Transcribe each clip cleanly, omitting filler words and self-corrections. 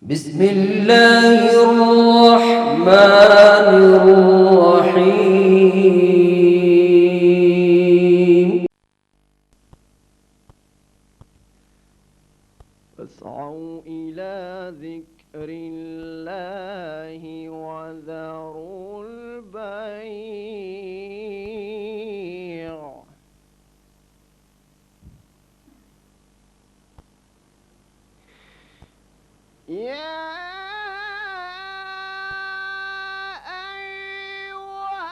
بسم الله الرحمن الرحيم فاسعوا إلى ذكر الله وذروا البيع يا أيها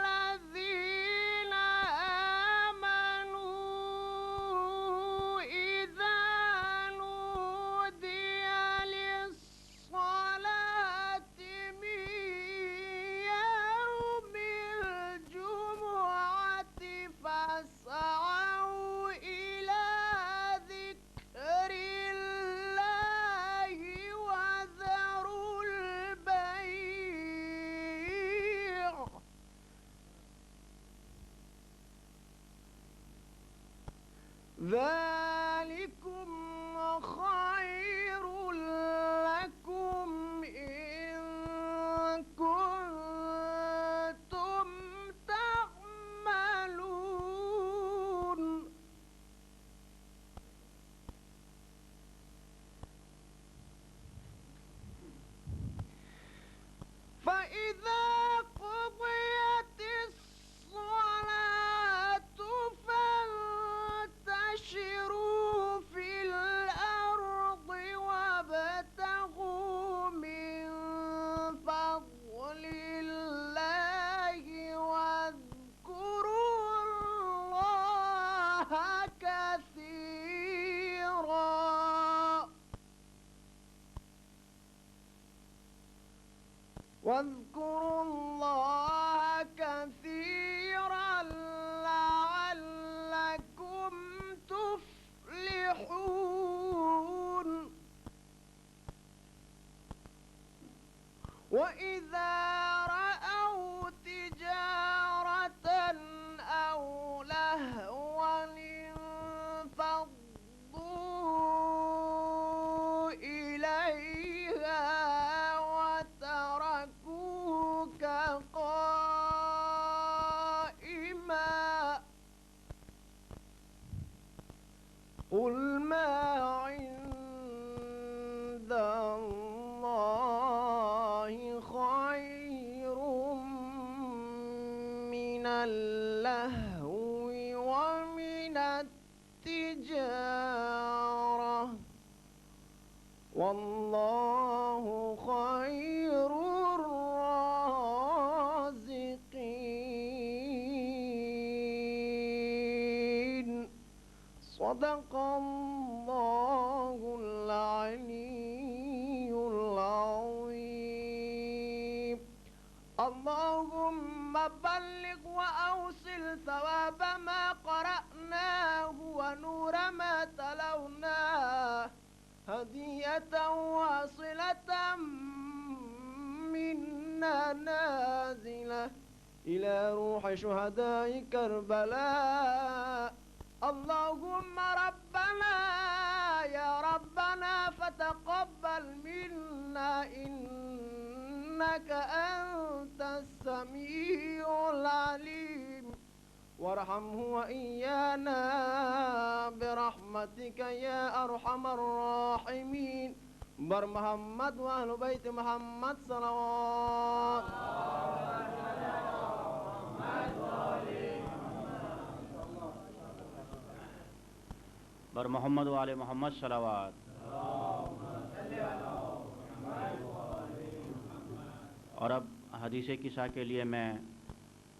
الذين آمنوا إذا نودي للصلاة من يوم الجمعة فاسعوا إلى ذكر الله وذروا البيع ذلكم خير لكم إن كنتم تعملون فإذا قضيت الصلاة فانتشروا في الأرض وابتغوا من فضل الله واذكروا الله كثيرا واذكروا الله كثيرا لعلكم تفلحون وإذا رأوا تجارة أو لهوا انفضوا إليها وتركوك قائما قل ما عند الله خير من اللهو ومن التجارة والله خير الرازقين صدق الله العلي العظيم اللهم بلغ وأوصل ثواب ما قرأناه ونور ما تلوناه هدية واصلة منا نازلة إلى روح شهداء كربلاء اللهم ربنا يا ربنا فتقبل منا إنك أنت السميع العليم وارحمه وإيانا برحمتك يا أرحم الراحمين بر محمد وأهل بيت محمد صلوات بر محمد و آل محمد صلوات. اور اب حدیث قصہ کے لیے میں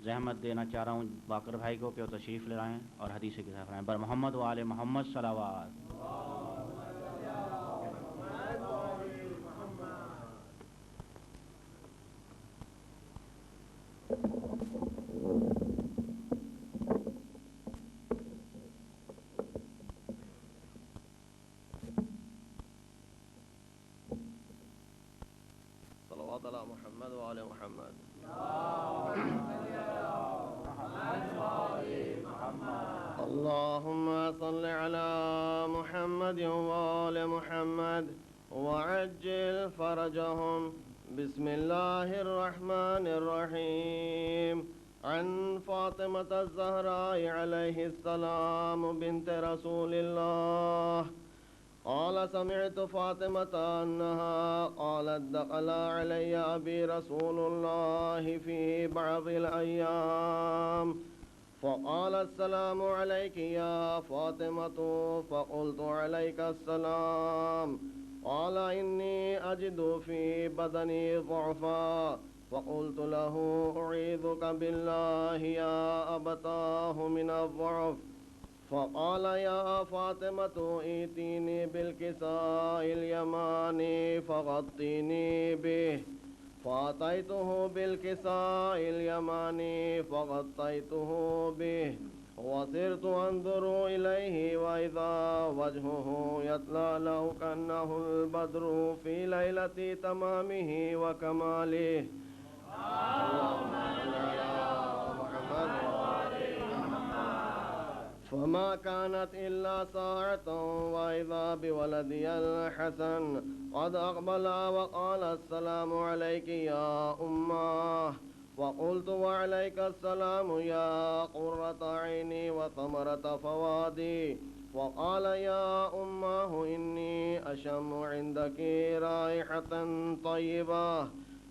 زحمت دینا چاہ رہا ہوں باقر بھائی کو کہ وہ تشریف لے رہے ہیں اور حدیث قصہ فرمائیں بر محمد و آل محمد صلوات. صلوات على محمد وعلى محمد اللهم صل على محمد وآل محمد وعجل فرجهم. بسم الله الرحمن الرحيم. عن فاطمة الزهراء عليه السلام بنت رسول الله قال سمعت فاطمة أنها قالت دخل علي أبي رسول الله في بعض الأيام فقال السلام عليك يا فاطمة فقلت عليك السلام. قال إني أجد في بدني ضعفا فقلت له أعيذك بالله يا أبتاه من الضعف. فقال يا فاطمة ائتيني بالكساء اليماني فغطيني به. فأتيته بالكساء اليماني فغطيته به وصرت أنظر إليه وإذا وجهه يتلى له كأنه البدر في ليلة تمامه وكماله. اللهم صل على محمد. فما كانت إلا ساعة وإذا بولدي الحسن قد أقبل وقال السلام عليك يا أماه. وقلت وعليك السلام يا قرة عيني وثمرة فوادي. وقال يا أماه إني أشم عندك رائحة طيبة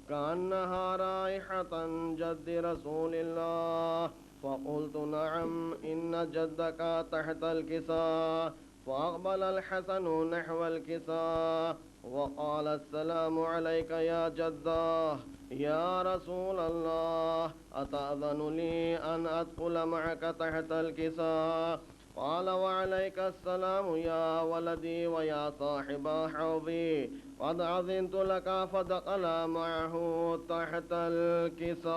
كأنها رائحة جد رسول الله. فقلت نعم إن جدك تحت الكساء. فأقبل الحسن نحو الكساء وقال السلام عليك يا جداه. يا رسول الله أتأذن لي أن أدخل معك تحت الكساء؟ قال وعليك السلام يا ولدي ويا صاحب حوضي قد أذنت لك. فدخل معه تحت الكساء.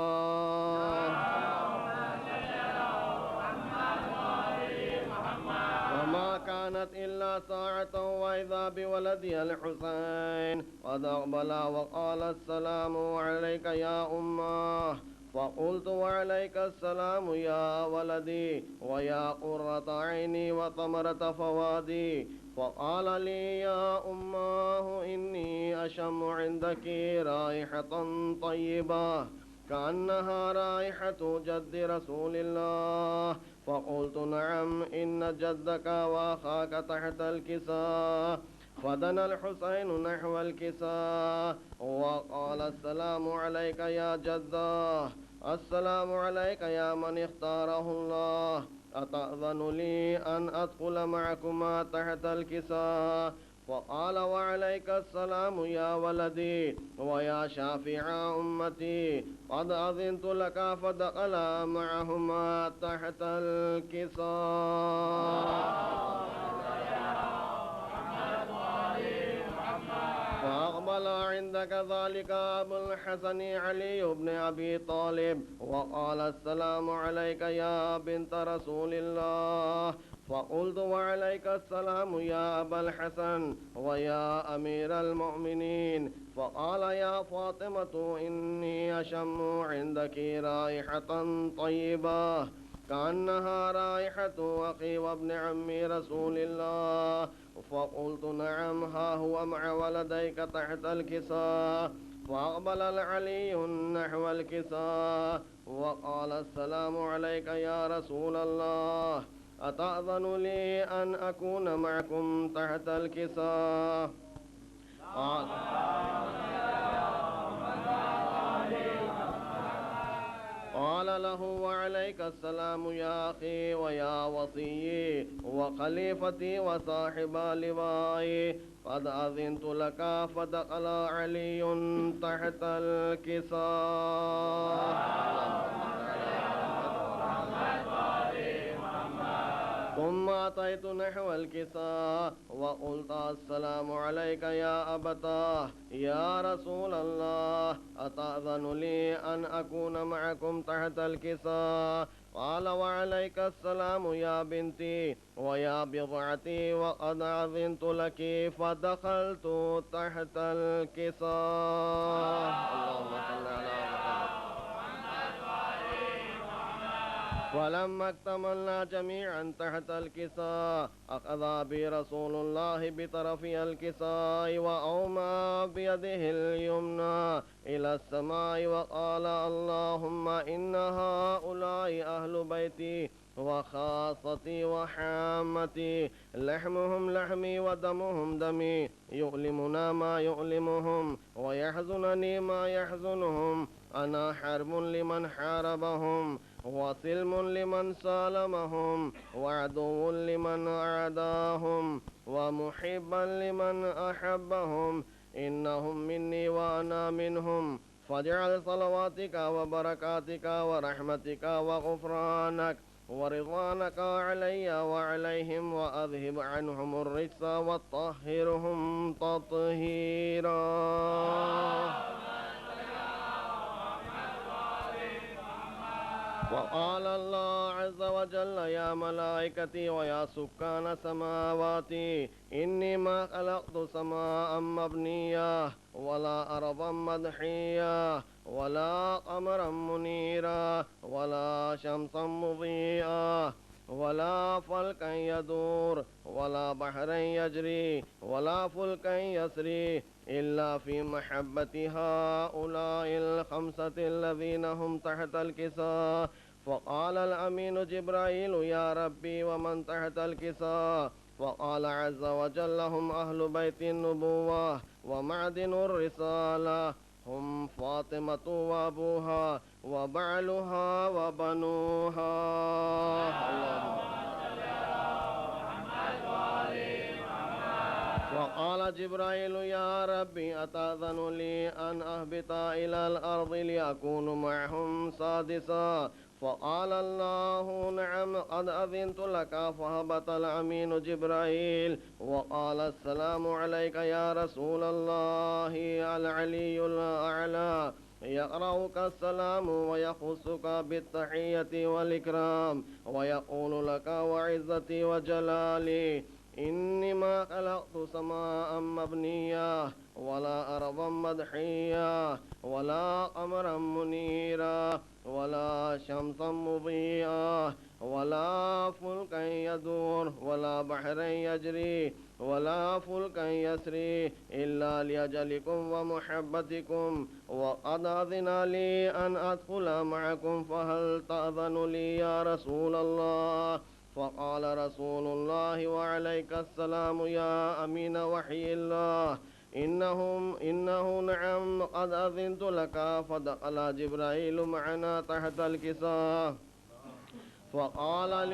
وما كانت إلا ساعة وإذا بولدي الحسين قد أقبل وقال السلام عليك يا أماه. فقلت وعليك السلام يا ولدي ويا قرة عيني وثمرة فوادي. فقال لي يا أماه إني أشم عندك رائحة طيبة كأنها رائحة جد رسول الله. فقلت نعم إن جدك وأخاك تحت الكساء. فدنا الحسين نحو الكساء وقال السلام عليك يا جداه. السلام عليك يا من اختاره الله. أتأذن لي أن أدخل معكما تحت الكساء؟ فقال وعليك السلام يا ولدي ويا شافع أمتي قد أذنت لك. فدخل معهما تحت الكساء. فأقبل عندك ذلك أبو الحسن علي بن أبي طالب وقال السلام عليك يا بنت رسول الله. فقلت وعليك السلام يا أبا الحسن ويا أمير المؤمنين. فقال يا فاطمة إني أشم عندك رائحة طيبة كأنها رائحة أخي وابن عم رسول الله. فقلت نعم ها هو مع ولديك تحت الكساء. فأقبل العلي نحو الكساء وقال السلام عليك يا رسول الله. أتأذن لي أن أكون معكم تحت الكساء؟ قال له وعليك السلام يا أخي ويا وصيي وخليفتي وصاحب لوائي قد أذنت لك. فدخل علي تحت الكساء. ثم أتيت نحو الكساء وقلت السلام عليك يا أبتاه. يا رسول الله أتأذن لي أن أكون معكم تحت الكساء؟ قال وعليك السلام يا بنتي ويا بضعتي وقد أذنت لك. فدخلت تحت الكساء. اللهم صل على محمد. ولما اكتملنا جميعا تحت الكساء أخذ بي رسول الله بطرفي الكساء وأومى بيده اليمنى إلى السماء وقال اللهم إن هؤلاء أهل بيتي وخاصتي وحامتي، لحمهم لحمي ودمهم دمي، يؤلمنا ما يؤلمهم ويحزنني ما يحزنهم، أنا حرب لمن حاربهم وسلم لمن سالمهم وعدو لمن أعداهم ومحبا لمن أحبهم، إنهم مني وأنا منهم، فاجعل صلواتك وبركاتك ورحمتك وغفرانك ورضوانك علي وعليهم، وأذهب عنهم الرجس وطهرهم تطهيرا. وقال الله عز وجل يا ملائكتي ويا سكان سماواتي إني ما خلقت سماء مبنية ولا أرضا مدحية ولا قمرا منيرا ولا شمسا مضيئا ولا فلكا يدور ولا بحرا يجري ولا فلكا يسري إلا في محبة هؤلاء الخمسة الذين هم تحت الكساء. فقال الأمين جبرائيل يا ربي ومن تحت الكساء؟ وقال عز وجل هم أهل بيت النبوة ومعدن الرسالة، هم فاطمة وأبوها وبعلها وبنوها. وقال جبرائيل يا ربي أتأذن لي أن أهبط إلى الأرض لأكون معهم سادسا؟ فقال الله نعم قد أذنت لك. فهبط الأمين جبرائيل وقال السلام عليك يا رسول الله العلي الأعلى، يقرأك السلام ويخصك بالتحية والإكرام ويقول لك وعزتي وجلالي إني ما خلقت سماء مبنية ولا أرضا مدحية ولا قمرا منيرا ولا شمسا مضيئة ولا فلكا يدور ولا بحرا يجري ولا فلكا يسري إلا لأجلكم ومحبتكم، وقد أذن لي أن أدخل معكم فهل تأذن لي يا رسول الله؟ فقال رسول الله وعليك السلام يا أمين وحي الله إنه نعم قد أذنت لك. فدخل جبرائيل معنا تحت الكساء وقال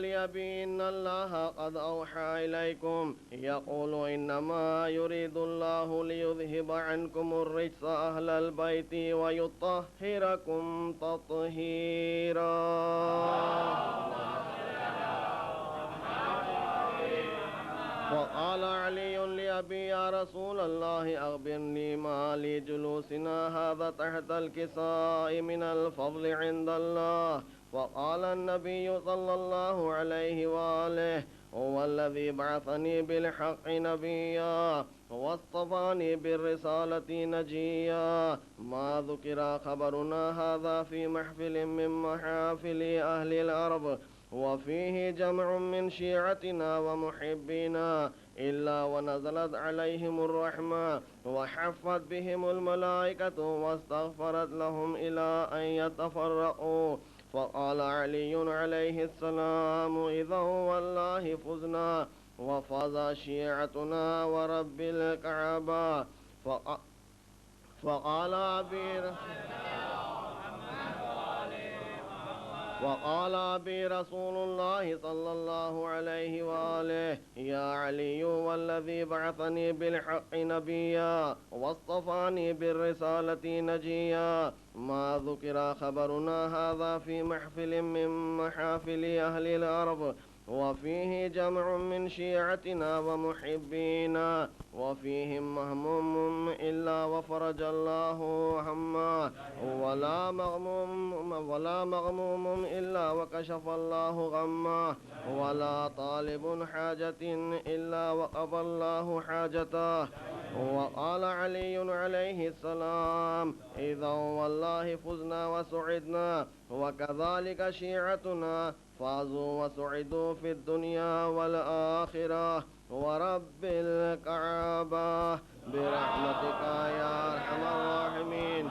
لي أبي إن الله قد أوحى إليكم يقول إنما يريد الله ليذهب عنكم الرجس أهل البيت ويطهركم تطهيرا. وقال علي لأبي يا رسول الله أخبرني ما لي جلوسنا هذا تحت الكساء من الفضل عند الله. وقال النبي صلى الله عليه وآله هو الذي بعثني بالحق نبيا واصطفاني بالرسالة نجيا، ما ذكر خبرنا هذا في محفل من محافل أهل الأرض وفيه جمع من شيعتنا ومحبينا إلا ونزلت عليهم الرحمة وحفت بهم الملائكة واستغفرت لهم إلى أن يتفرقوا. فقال علي عليه السلام إذا والله فزنا وفاز شيعتنا ورب الكعبة. وقال أبي رسول الله صلى الله عليه وآله يا علي والذي بعثني بالحق نبيا واصطفاني بالرسالة نجيا، ما ذكر خبرنا هذا في محفل من محافل أهل الأرض وفيه جمع من شيعتنا ومحبينا وفيهم مهموم إلا وفرج الله همه ولا مغموم إلا وكشف الله غمه ولا طالب حاجة إلا وقضى الله حاجته. وقال علي عليه السلام إذا والله فزنا وسعدنا وكذلك شيعتنا فازوا وسعدوا في الدنيا والآخرة ورب الكعبة برحمتك يا أرحم الراحمين.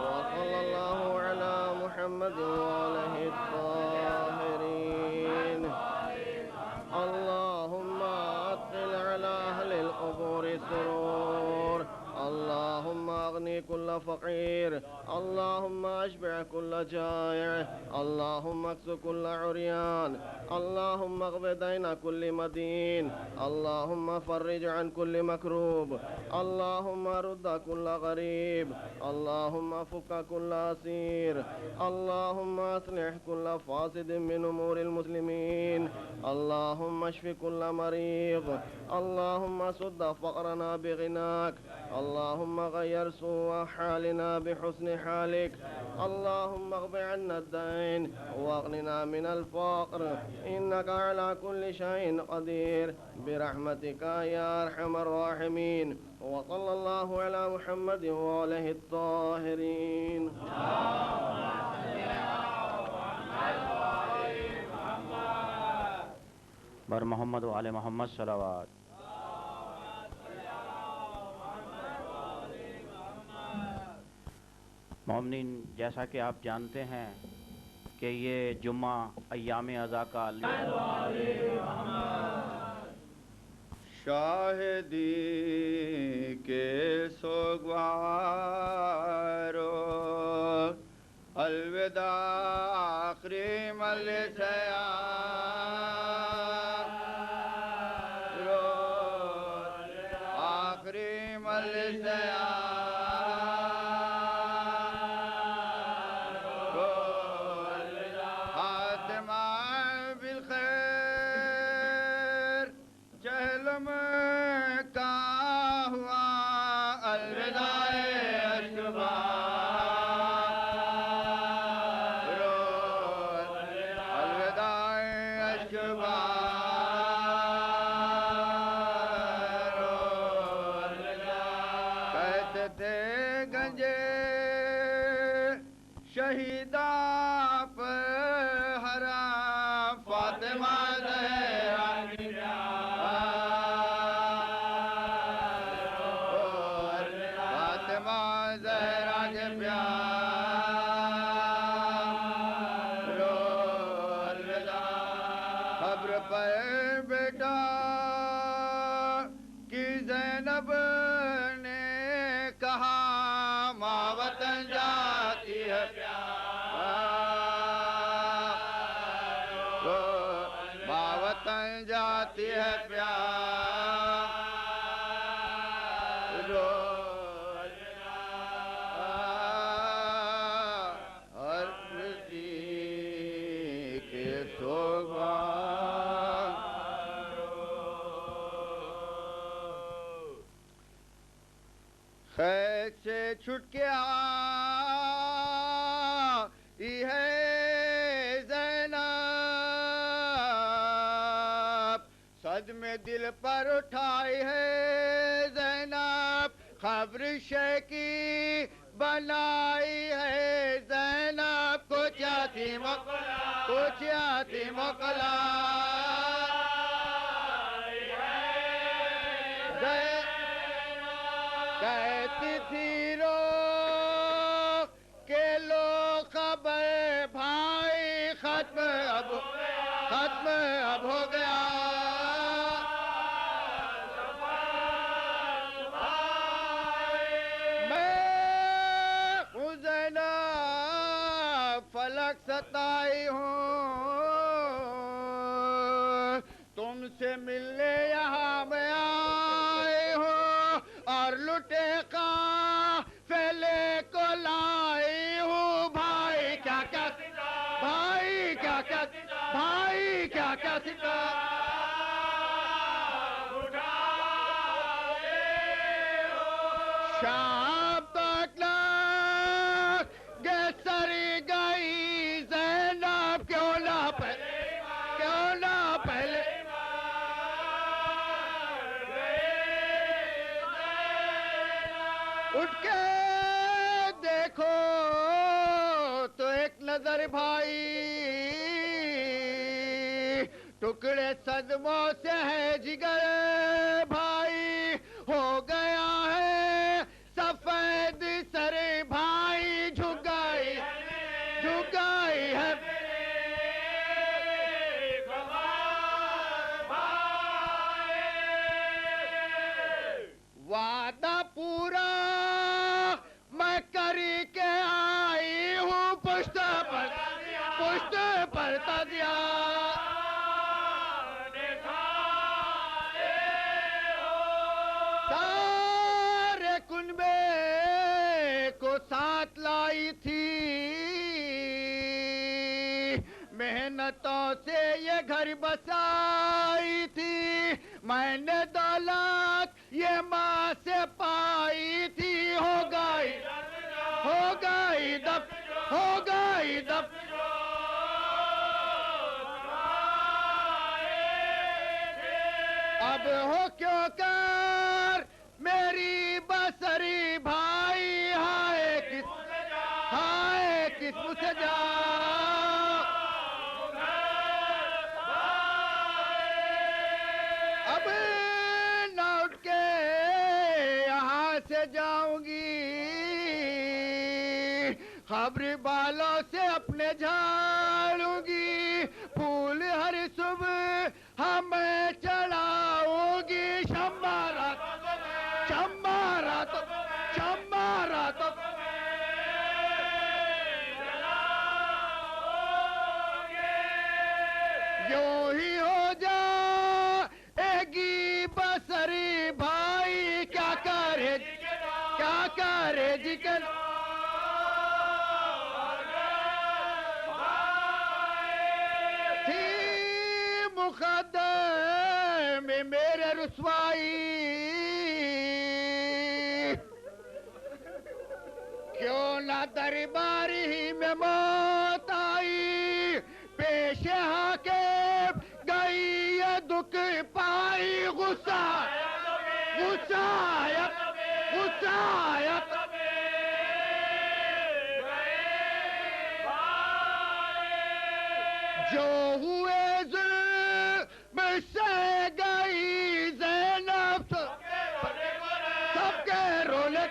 وصلى الله على محمد وآله الطاهرين. اللهم أدخل على أهل القبور السرور. اللهم أغني كل فقير. اللهم أشبع كل جائع. اللهم اكس كل عريان. اللهم اغفر دين كل مدين. اللهم فرج عن كل مكروب. اللهم رد كل غريب. اللهم فك كل أسير. اللهم أصلح كل فاسد من أمور المسلمين. اللهم اشف كل مريض. اللهم سد فقرنا بغناك. اللهم غير سوء حالنا بحسن حالك. اللهم اغفر عنا الدين واغننا من الفقر إنك على كل شيء قدير برحمتك يا أرحم الراحمين. وصلى الله على محمد وآله الطاهرين. بر محمد و آل محمد صلوات. مومنین، جیسا کہ آپ جانتے ہیں کہ یہ جمعہ ایام ازا کا شاہدی کے سوگوارو الوداع آخری ملسیارو آخری ملسیارو خاتمہ بالخیر چہل میں کا ہوا الوداع اشکبار الوداع اشکبار کہتے تھے گنجے شہیدہ پر ہرا فاطمہ زہرا کی پیار فاطمہ زہرا کے پیار قبر پر بیٹا کی زینب نے کہا ماں وطن جاتی ہے ماں وطن جاتی ہے پیار ہر کسی کے سوگوار خیک سے چھٹ کے آئی ہے زینب صدمے دل پر اٹھائی ہے زینب خبر شکی بنائی ہے زینب کچھ یتیم مقلا کہتی تھی رو کہ لو خبر بھائی ختم اب ہو گیا میں ہوں زینب فلک ستائی ہوں تم سے ملنے یہاں میں آئی ہوں اور لٹے کا پھیلے کو لائی ہوں بھائی کیا کیا سکھا شام تک لگ گے سری گئی زینب کیوں نہ پہلے اٹھ کے دیکھو تو ایک نظر بھائی ٹکڑے صدموں سے ہے جگر بھائی ہو گیا ہے سفید سر بھائی جھک گئی ہے وعدہ پورا میں کری کے آئی ہوں پشت پر تدیا سارے کنبے کو ساتھ لائی تھی محنتوں سے یہ گھر بسائی تھی میں نے دولت یہ ماں سے پائی تھی ہو گئی دب اب ہو کیوں کر میری بسری بھائی ہائے کس سے جا اب نہ اٹھ کے یہاں سے جاؤں گی خبر بالوں سے اپنے جھاڑوں گی پھول ہر صبح ہمیں چڑھاؤں گی شمارات یوں ہی ہو جائے گی بسری بھائی کیا کرے جی تھی مقدم میں میرے رسوائی کیوں نہ درباری ہی میں موت آئی پیش حاکم گئی یہ دکھ پائی غصہ جو ہوئے ظلم سے گئی زینب سب کے رولے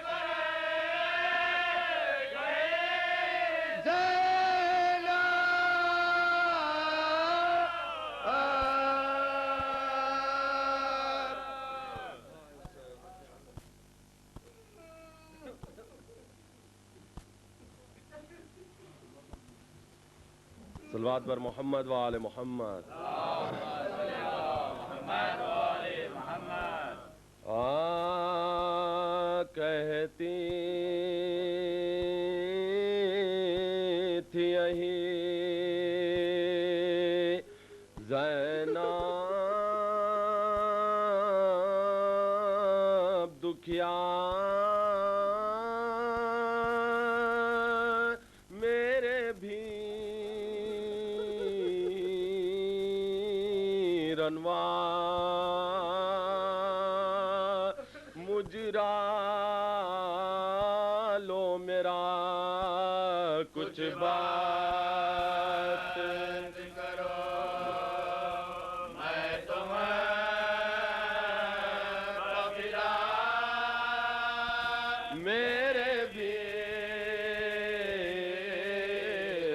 صلوات بر محمد و آل محمد کہتی تھی یہی زینب دکھیا میرے بھی رنوا مجرا لو میرا کچھ بات کرو میں تمہیں میرے بھی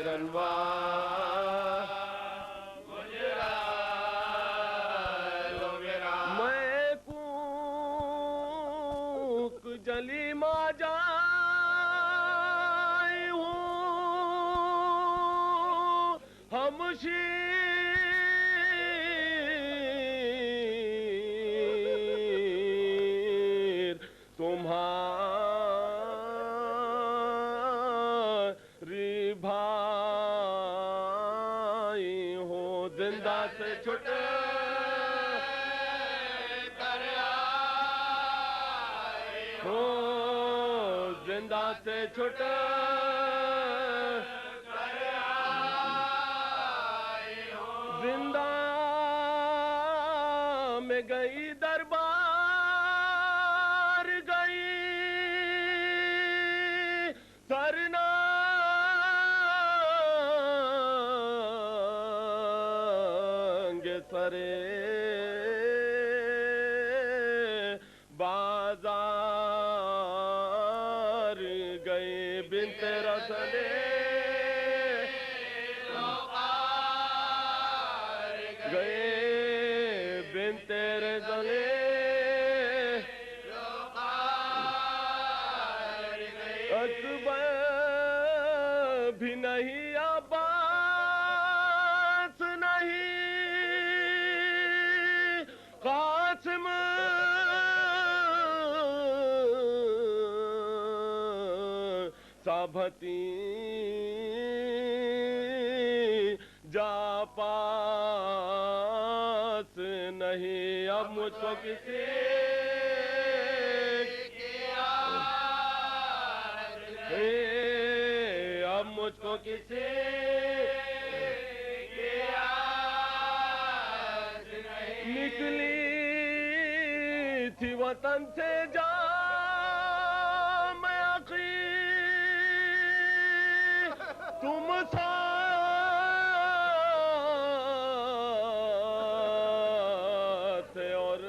رنوا جلی ماں جائی ہوں ہم شیر تمہاری بھائی ہوں زندہ سے چھٹ کر آئی ہوں زندہ سے چھٹ زندہ میں گئی دربار گئی سرنگ سرے بازار گئے بنت رسلے گئے بنت رسلے اکبر بھی نہیں عباس نہیں قاسم سابھتی جا پاس نہیں اب مجھ کو کسی اب مجھ کو کسی نکلی تھی وطن سے جام عقیق تم ساتھ اور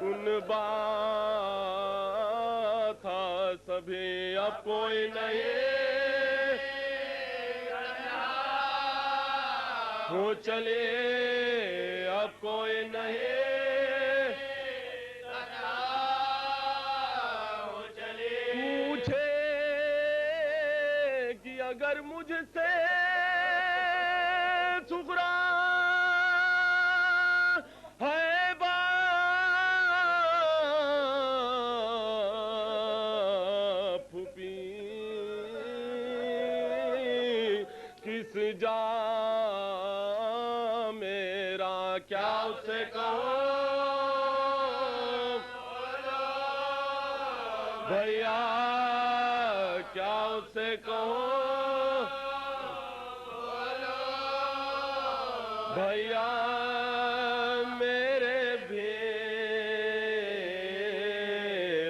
ان بات تھا سبھی اب کوئی نہیں ہو چلے اب کوئی نہیں پوچھے کہ اگر مجھ سے سغرا ہے باپ پھوپھی کس جا میرا کیا اسے کہو بھیا کیا اسے کہو بھیا میرے بھی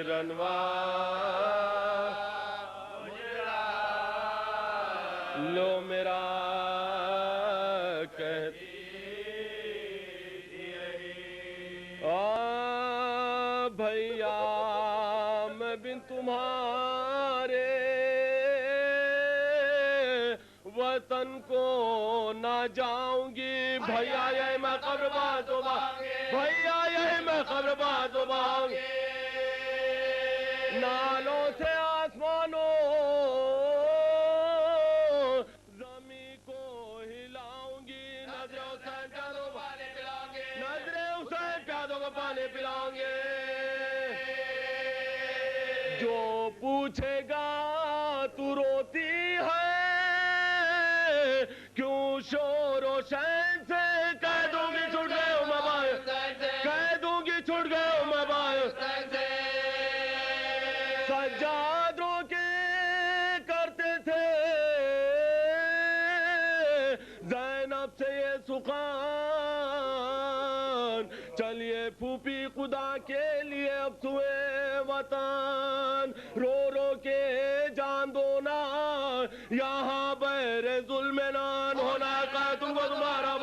رنوا لو میرا کہتی بھیا میں بن تمہارے وطن کو نہ جاؤں گی بھیا یہ میں قبر باز و باؤں بھیا یہ میں قبر باز و باؤں نالوں سے آسمانوں زمین کو ہلاؤں گی نظر حسین پیادوں کو پانی پلاؤں گے نظر حسین پیادوں کو پانی پلاؤں گے جو پوچھے گا تو روتی ہے کیوں شور و شین سے کہہ دوں گی چھوٹ گئے ہو میں بھائی کہہ دوں گی چھوٹ گئے ہو میں بھائی سجاد رو کے کرتے تھے زینب سے یہ سخان چلیے پھوپھی خدا کے لیے اب سوئے وطن رو رو کے جان دونا یہاں بیر ظلم نان ہونا ہے تم کو تمہارا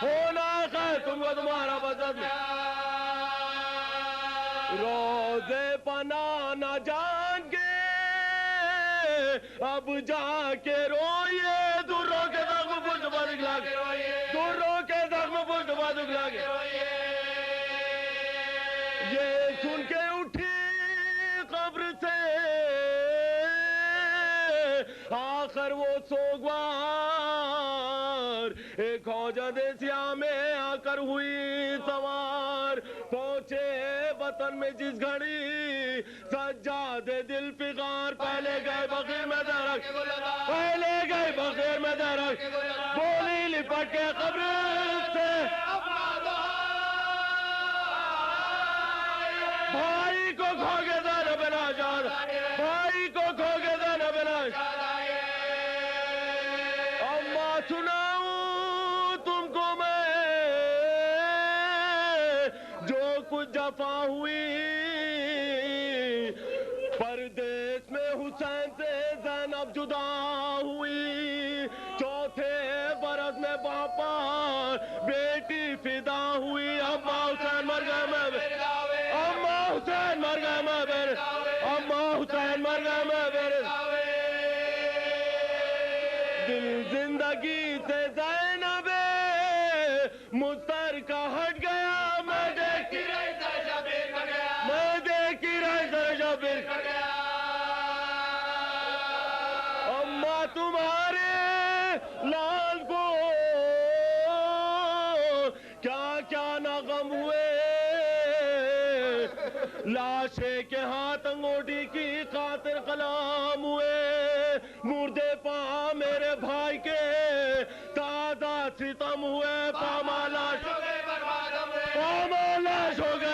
ہونا ہے تم کو تمہارا بسد روزے پناہ نہ جان کے اب جا کے روئے دروں کے زخم پشت پر دکھلا کے دروں کے زخم پشت پر دکھلا کے یہ سن کے اٹھی قبر سے آخر وہ سوگوار ایک حوجد سیاہ میں آ کر ہوئی سوار پہنچے وطن میں جس گھڑی سجاد دل فغار پہلے گئے بغیر میں درک پہلے گئے بغیر میں درک بولی لپٹ کے قبر سے بھائی کو جفا ہوئی پردیس میں حسین سے زینب جدا ہوئی چوتھے برس میں باپا بیٹی فدا ہوئی اما حسین مر گئے میں اما حسین مر گئے میں اما حسین مر گئے میں دل زندگی سے زینب مستر کا ہٹ گیا میں دیکھی رہی شبیر کا گیا میں دیکھی رہی شبیر کا گیا اما تمہارے لال کو کیا کیا نہ غم ہوئے لاشے کے ہاتھ انگوٹھی کی خاطر غلام ہوئے مردے پا میرے بھائی کے تازہ ستم ہوئے پامالاش ہو گئے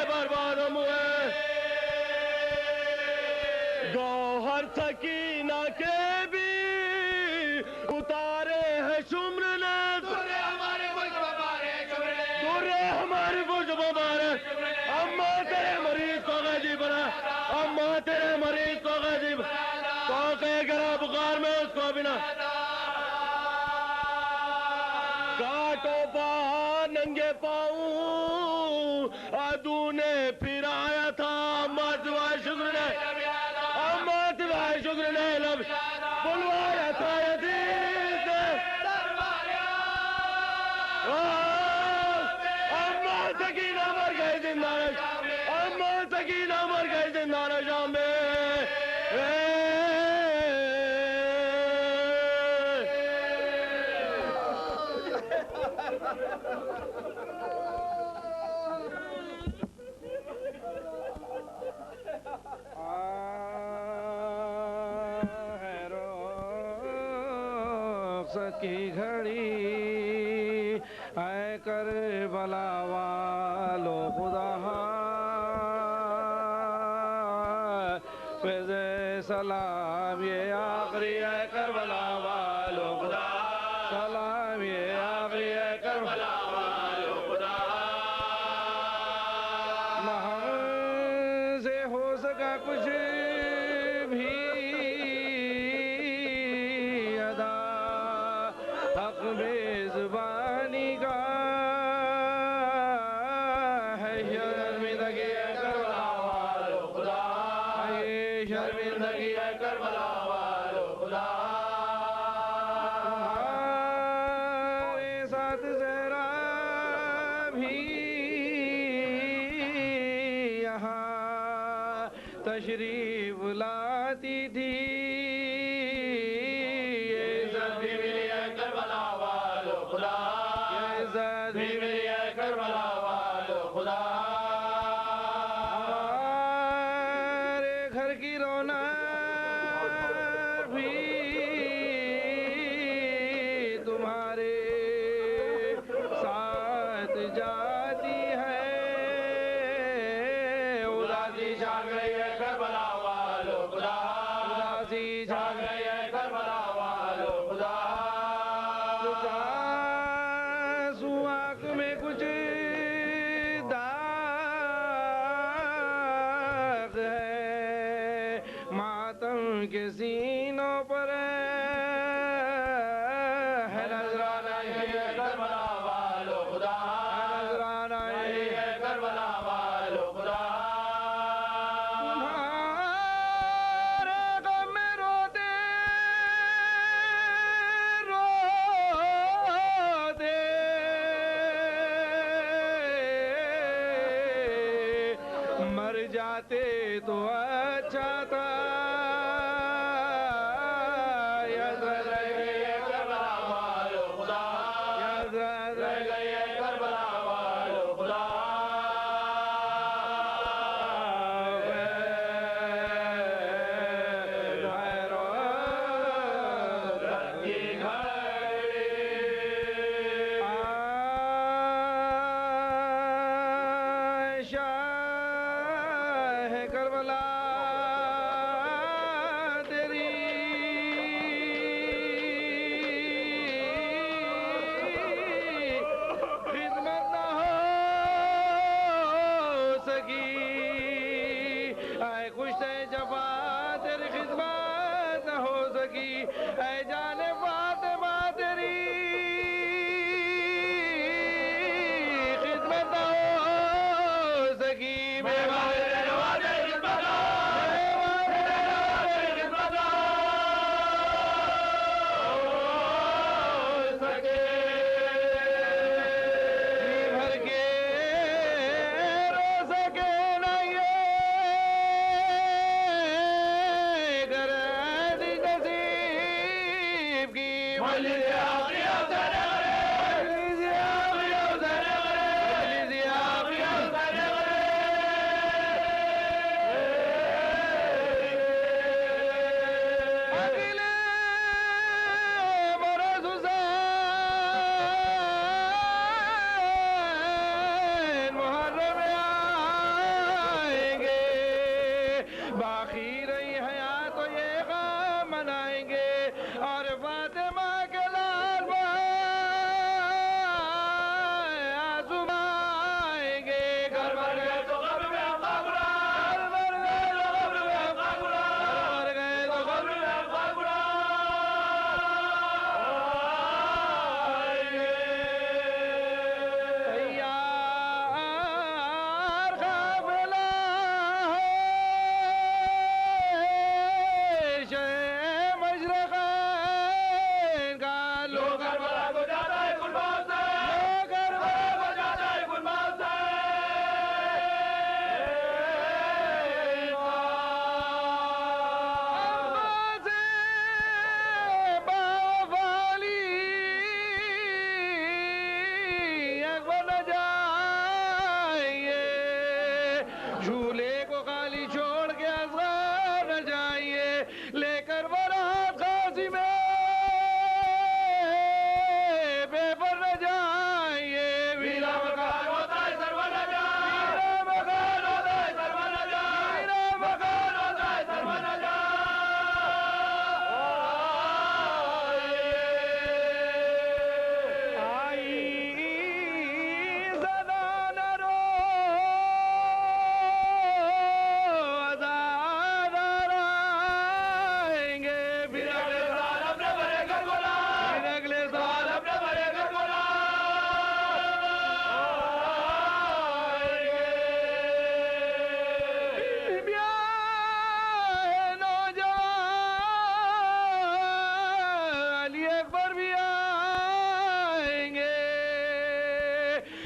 برباد ہم ہوئے گوہر سکینہ کے بھی اتارے ہیں شمر نے درے ہمارے کچھ مبارک اما تیرے مریض کو غازی بنا اما تیرے مریض کو غازی بنا توقع گرا بخار میں اس کو بنا کاٹو پا ننگے پاؤں عدو نے پھر آیا تھا اما سوائے شکر نے لب بلوایا تھا یزید اما سکینہ مر گئی زندان اما سکینہ مر گئی زندان شام میں کی گھڑی اے کربلا والو خدا فیض سلام یہ آخری اے کربلا والو خدا سلام یہ آخری اے کربلا والو خدا نہ ہم سے ہو سکا کچھ بھی ادا حق میزبانی کا ہے شرمندگی ہے کربلا والو خدا ہے شرمندگی ہے کربلا والو خدا تمہارے ساتھ زہرا بھی یہاں تشریف لاتی تھی ہمارے گھر کی رونق بھی تمہارے ساتھ جاتی ہے اداسی چھا گئی ہے کربلا والو خدا اداسی چھا گئی ہے کربلا والو خدا سواق میں کچھ داغ ہے ماتم کے سینوں پر ہے نظرانہ یہ کربلا والو خدا نظرانہ یہ کربلا والو خدا تمہارے غم میں روتے مر جاتے تو اچھا تھا یاد رہ گئی ہے کربلا والو خدا یاد رہ گئی ہے کربلا والو خدا شاہ کربلا تیری خدمت نہ ہو سکی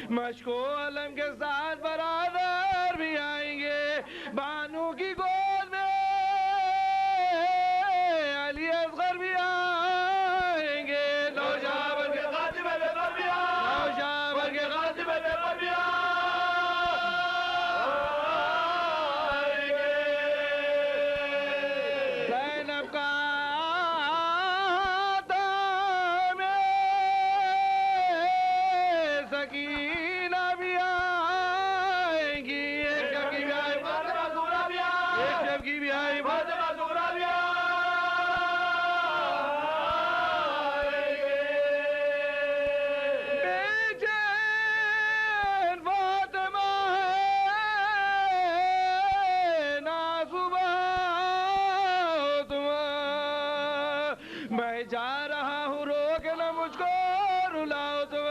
مشکو علم کے ساتھ برادر بھی آئیں گے بانو کی گود میں علی اصغر بھی آئیں گے نوشابر کے خاتمے میں بھی نوشابر کے خاتمے میں بھی زینب کا دام سکینہ بھی آئیں گی ایک شب کی بھی آئی فاطمہ زہرا بھی آئیں ایک شب کی بھی آئی فاطمہ زہرا بھی آئیں گے بے چین فاطمہ ہے نازبہ میں جا رہا ہوں روک نہ مجھ کو رلاؤ تم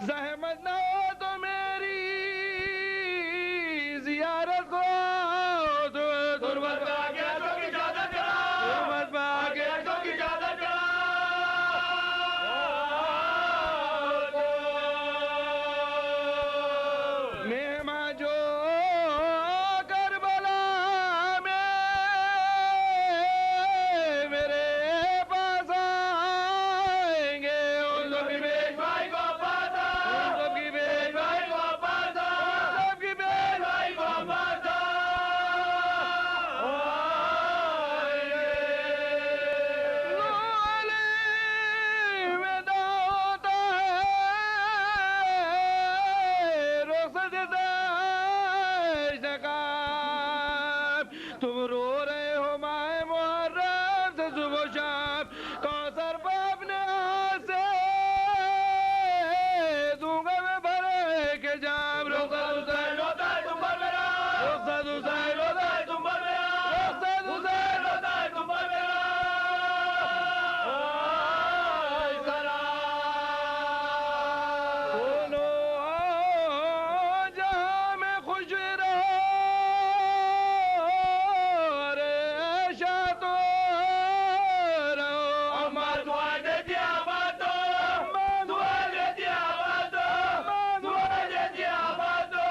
زحمت نہ ہو تو میری زیارت کو تربت پہ آگے عشقوں کی اجازت کرا تربت پہ آگے عشقوں کی اجازت کرا مہمان جو کربلا میں میرے پاس آئیں گے ان سب کی پیشوائی کو پاس ان سب کی پیشوائی کو پاس ان سب کی پیشوائی کو پاس میں دعوت ہے رخصت دشتکاب تم رو رہے ہو ماہ محرم سے صبح و شام کوثر پہ اپنے ہاتھ سے دوں گا میں بھرے کے جام رخصت حسین ہوتا ہے تم پر میرا رخصت حسین ہوتا ہے تم پر میرا رخصت حسین ہوتا ہے تم پر میرا سنو جہاں میں خوش رہو ارے عیشہ تو رہو اماں دعا دیتی آباد دو اماں دعا دیتی آباد دو اماں دعا دیتی آباد دو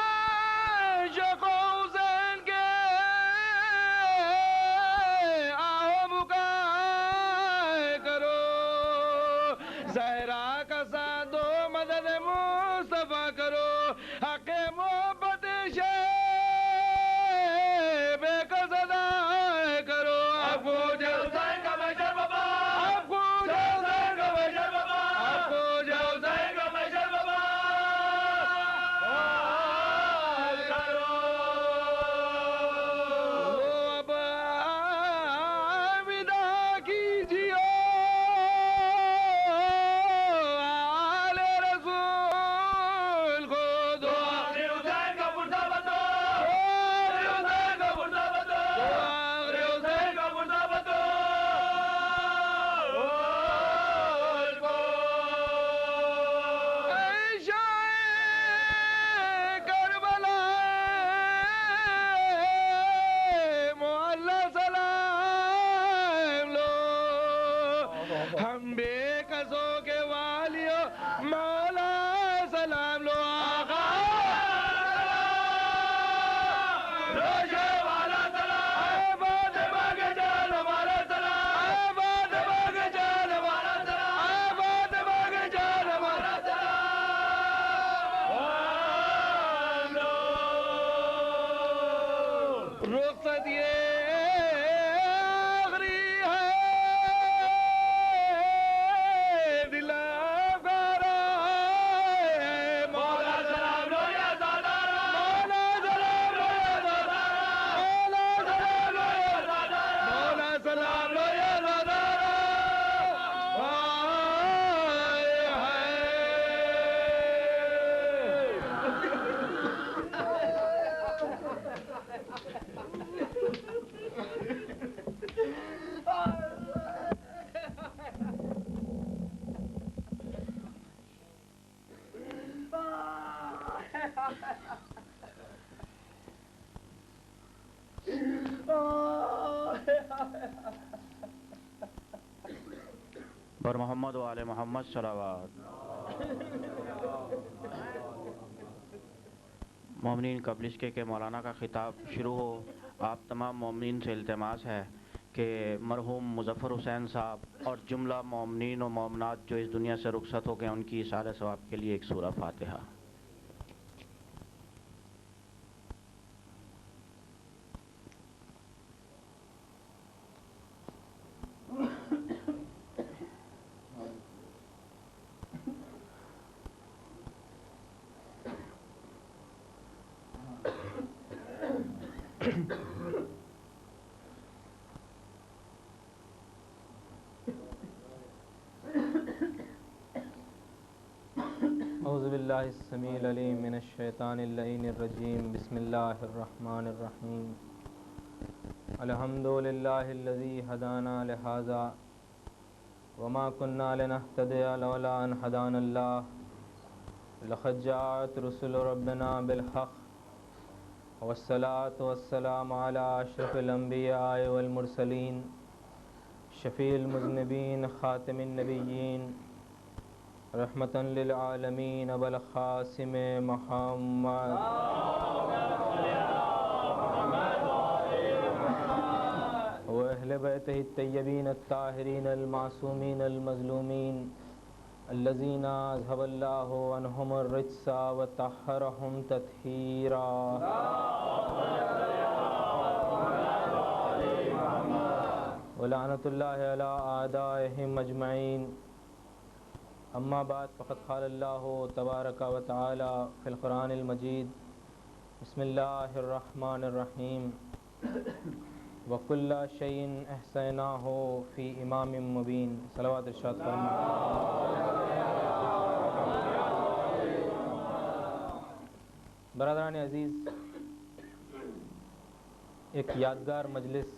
عاشق و حسین کے آہو بکائے کرو زہرا کا ساتھ دو مدد مصطفیٰ کرو حق محبت شیب کا صدائے کرو آپ کو جے حسین کا محشر بابا آپ کو جے حسین کا محشر بابا آپ کو جے حسین کا محشر بابا کرو اب ودا کیجیے آل رسول کو دو آخری حسین کا پردہ بدو آخری حسین کا پردہ بدو آخری حسین کا پردہ بدو اے شاہ کربلا معلی سلام لو ہم بے قصوں کے والیوں مولا سلام لو آقا روشے والا سلام اے فاطمہ کے جان ہمارا سلام اے فاطمہ کے جان ہمارا سلام اے فاطمہ کے جان ہمارا سلام رخصت یہ آخری ہے پر محمد و آل محمد صلوات۔ مومنین قبل اس کے مولانا کا خطاب شروع ہو، آپ تمام مومنین سے التماس ہے کہ مرحوم مظفر حسین صاحب اور جملہ مومنین و مومنات جو اس دنیا سے رخصت ہو گئے ان کی اصالہ ثواب کے لیے ایک سورہ فاتحہ۔ اعوذ باللہ السمیع العلیم من الشیطان اللعین الرجیم، بسم اللہ الرحمن الرحیم۔ الحمد للہ الذی ہدانا لہذا وما كنا لنہتدی لولا ان ہدانا اللہ، لقد جاءت رسل ربنا بالحق والصلاة والسلام علی اشرف الانبیاء والمرسلین، شفیع المذنبین، خاتم النبیین، رحمتا للعالمین، ابو القاسم محمد واہل بیتہ الطیبین الطاہرین المعصومین المظلومین الذین اذھب اللہ عنہم الرجس وطہرہم تطہیرا۔ ولعنۃ اللہ علی اعدائہم اجمعین۔ اما بعد فقد قال اللہ تبارک و تعالی فی القرآن المجید، بسم اللہ الرحمن الرحیم، وَكُلَّ شَيْءٍ أَحْصَيْنَاهُ فِي إِمَامٍ مُبِينٍ۔ صلوات ارشاد فرمائیں۔ برادران عزیز، ایک یادگار مجلس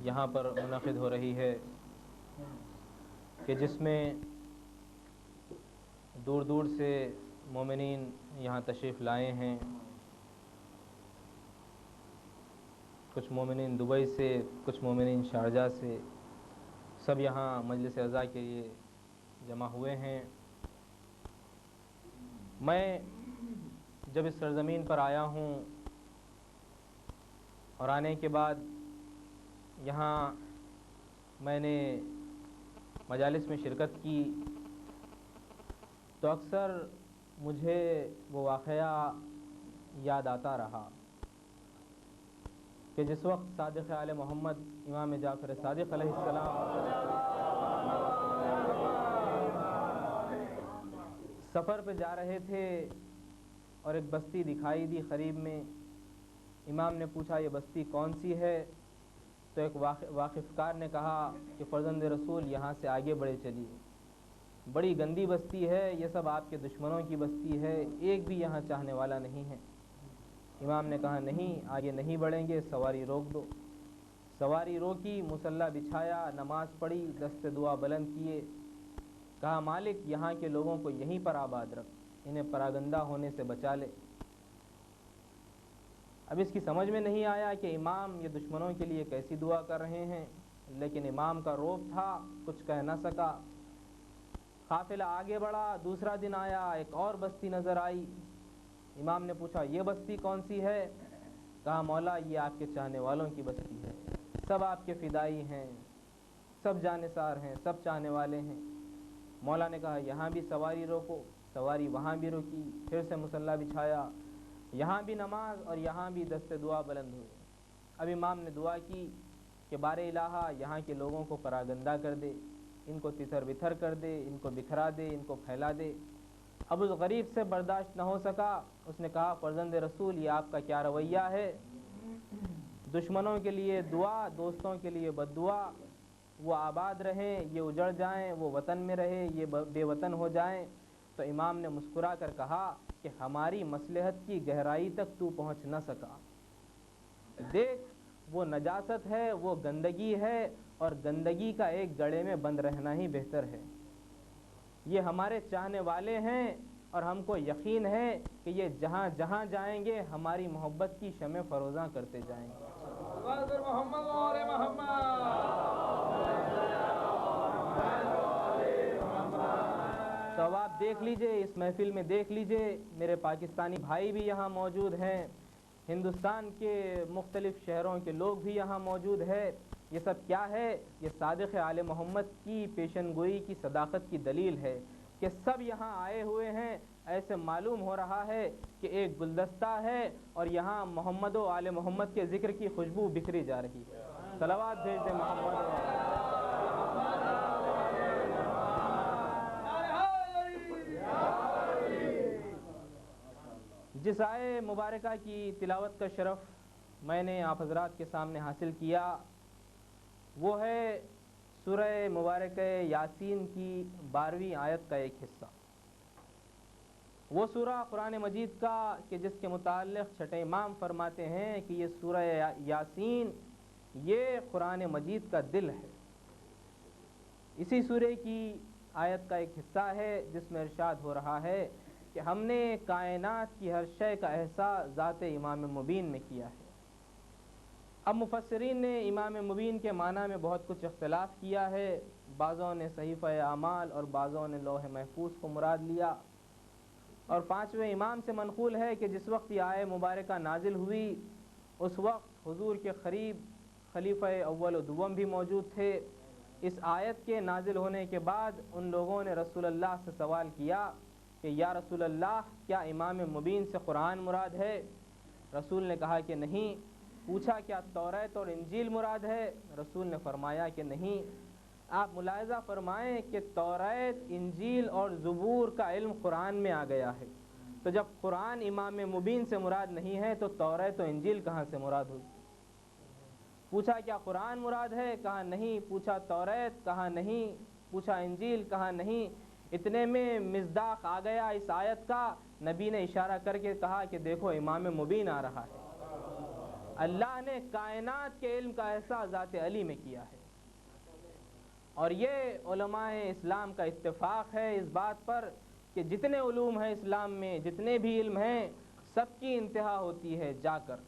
یہاں پر منعقد ہو رہی ہے کہ جس میں دور دور سے مومنین یہاں تشریف لائے ہیں۔ کچھ مومنین دبئی سے، کچھ مومنین شارجہ سے، سب یہاں مجلس عزا کے لیے جمع ہوئے ہیں۔ میں جب اس سرزمین پر آیا ہوں اور آنے کے بعد یہاں میں نے مجالس میں شرکت کی تو اکثر مجھے وہ واقعہ یاد آتا رہا کہ جس وقت صادق آل محمد امام جعفر صادق علیہ السلام سفر پہ جا رہے تھے اور ایک بستی دکھائی دی قریب میں۔ امام نے پوچھا یہ بستی کون سی ہے؟ تو ایک واقف کار نے کہا کہ فرزند رسول یہاں سے آگے بڑھے چلیے، بڑی گندی بستی ہے، یہ سب آپ کے دشمنوں کی بستی ہے، ایک بھی یہاں چاہنے والا نہیں ہے۔ امام نے کہا نہیں، آگے نہیں بڑھیں گے، سواری روک دو۔ سواری روکی، مصلی بچھایا، نماز پڑھی، دست دعا بلند کیے، کہا مالک یہاں کے لوگوں کو یہیں پر آباد رکھ، انہیں پراگندہ ہونے سے بچا لے۔ اب اس کی سمجھ میں نہیں آیا کہ امام یہ دشمنوں کے لیے کیسی دعا کر رہے ہیں، لیکن امام کا روب تھا، کچھ کہہ نہ سکا۔ قافلہ آگے بڑھا، دوسرا دن آیا، ایک اور بستی نظر آئی۔ امام نے پوچھا یہ بستی کون سی ہے؟ کہا مولا یہ آپ کے چاہنے والوں کی بستی ہے، سب آپ کے فدائی ہیں، سب جانثار ہیں، سب چاہنے والے ہیں۔ مولا نے کہا یہاں بھی سواری روکو، سواری وہاں بھی روکی، پھر سے مصلی بچھایا، یہاں بھی نماز اور یہاں بھی دست دعا بلند ہوئے۔ اب امام نے دعا کی کہ بار الہا یہاں کے لوگوں کو پراگندہ کر دے، ان کو تتر بتھر کر دے، ان کو بکھرا دے، ان کو پھیلا دے۔ اب اس غریب سے برداشت نہ ہو سکا، اس نے کہا فرزند رسول یہ آپ کا کیا رویہ ہے؟ دشمنوں کے لیے دعا، دوستوں کے لیے بد دعا، وہ آباد رہیں، یہ اجڑ جائیں، وہ وطن میں رہے، یہ بے وطن ہو جائیں۔ تو امام نے مسکرا کر کہا کہ ہماری مصلحت کی گہرائی تک تو پہنچ نہ سکا، دیکھ وہ نجاست ہے، وہ گندگی ہے، اور گندگی کا ایک گڑھے میں بند رہنا ہی بہتر ہے۔ یہ ہمارے چاہنے والے ہیں اور ہم کو یقین ہے کہ یہ جہاں جہاں جائیں گے ہماری محبت کی شمع فروزاں کرتے جائیں گے۔ محمد تو اب آپ دیکھ لیجئے، اس محفل میں دیکھ لیجئے میرے پاکستانی بھائی بھی یہاں موجود ہیں، ہندوستان کے مختلف شہروں کے لوگ بھی یہاں موجود ہے۔ یہ سب کیا ہے؟ یہ صادق آل محمد کی پیشن گوئی کی صداقت کی دلیل ہے کہ سب یہاں آئے ہوئے ہیں۔ ایسے معلوم ہو رہا ہے کہ ایک گلدستہ ہے اور یہاں محمد و آل محمد کے ذکر کی خوشبو بکھری جا رہی ہے۔ صلوات بھیج دیں محمد۔ جس آئے مبارکہ کی تلاوت کا شرف میں نے آپ حضرات کے سامنے حاصل کیا وہ ہے سورہ مبارکہ یاسین کی 12ویں آیت کا ایک حصہ۔ وہ سورہ قرآن مجید کا کہ جس کے متعلق چھٹے امام فرماتے ہیں کہ یہ سورہ یاسین یہ قرآن مجید کا دل ہے۔ اسی سورہ کی آیت کا ایک حصہ ہے جس میں ارشاد ہو رہا ہے کہ ہم نے کائنات کی ہر شے کا احساس ذات امام مبین میں کیا ہے۔ اب مفسرین نے امام مبین کے معنی میں بہت کچھ اختلاف کیا ہے، بعضوں نے صحیفہ اعمال اور بعضوں نے لوح محفوظ کو مراد لیا، اور 5ویں امام سے منقول ہے کہ جس وقت یہ آیہ مبارکہ نازل ہوئی اس وقت حضور کے قریب خلیفہ اول و دوم بھی موجود تھے۔ اس آیت کے نازل ہونے کے بعد ان لوگوں نے رسول اللہ سے سوال کیا کہ یا رسول اللہ کیا امام مبین سے قرآن مراد ہے؟ رسول نے کہا کہ نہیں۔ پوچھا کیا توریت اور انجیل مراد ہے؟ رسول نے فرمایا کہ نہیں۔ آپ ملاحظہ فرمائیں کہ توریت، انجیل اور زبور کا علم قرآن میں آ گیا ہے، تو جب قرآن امام مبین سے مراد نہیں ہے تو توریت و انجیل کہاں سے مراد ہوگی؟ پوچھا کیا قرآن مراد ہے؟ کہا نہیں۔ پوچھا توریت؟ کہا نہیں۔ پوچھا انجیل؟ کہا نہیں۔ اتنے میں مصداق آ گیا اس آیت کا، نبی نے اشارہ کر کے کہا کہ دیکھو امام مبین آ رہا ہے۔ اللہ نے کائنات کے علم کا احساس ذات علی میں کیا ہے، اور یہ علماء اسلام کا اتفاق ہے اس بات پر کہ جتنے علوم ہیں اسلام میں، جتنے بھی علم ہیں، سب کی انتہا ہوتی ہے جا کر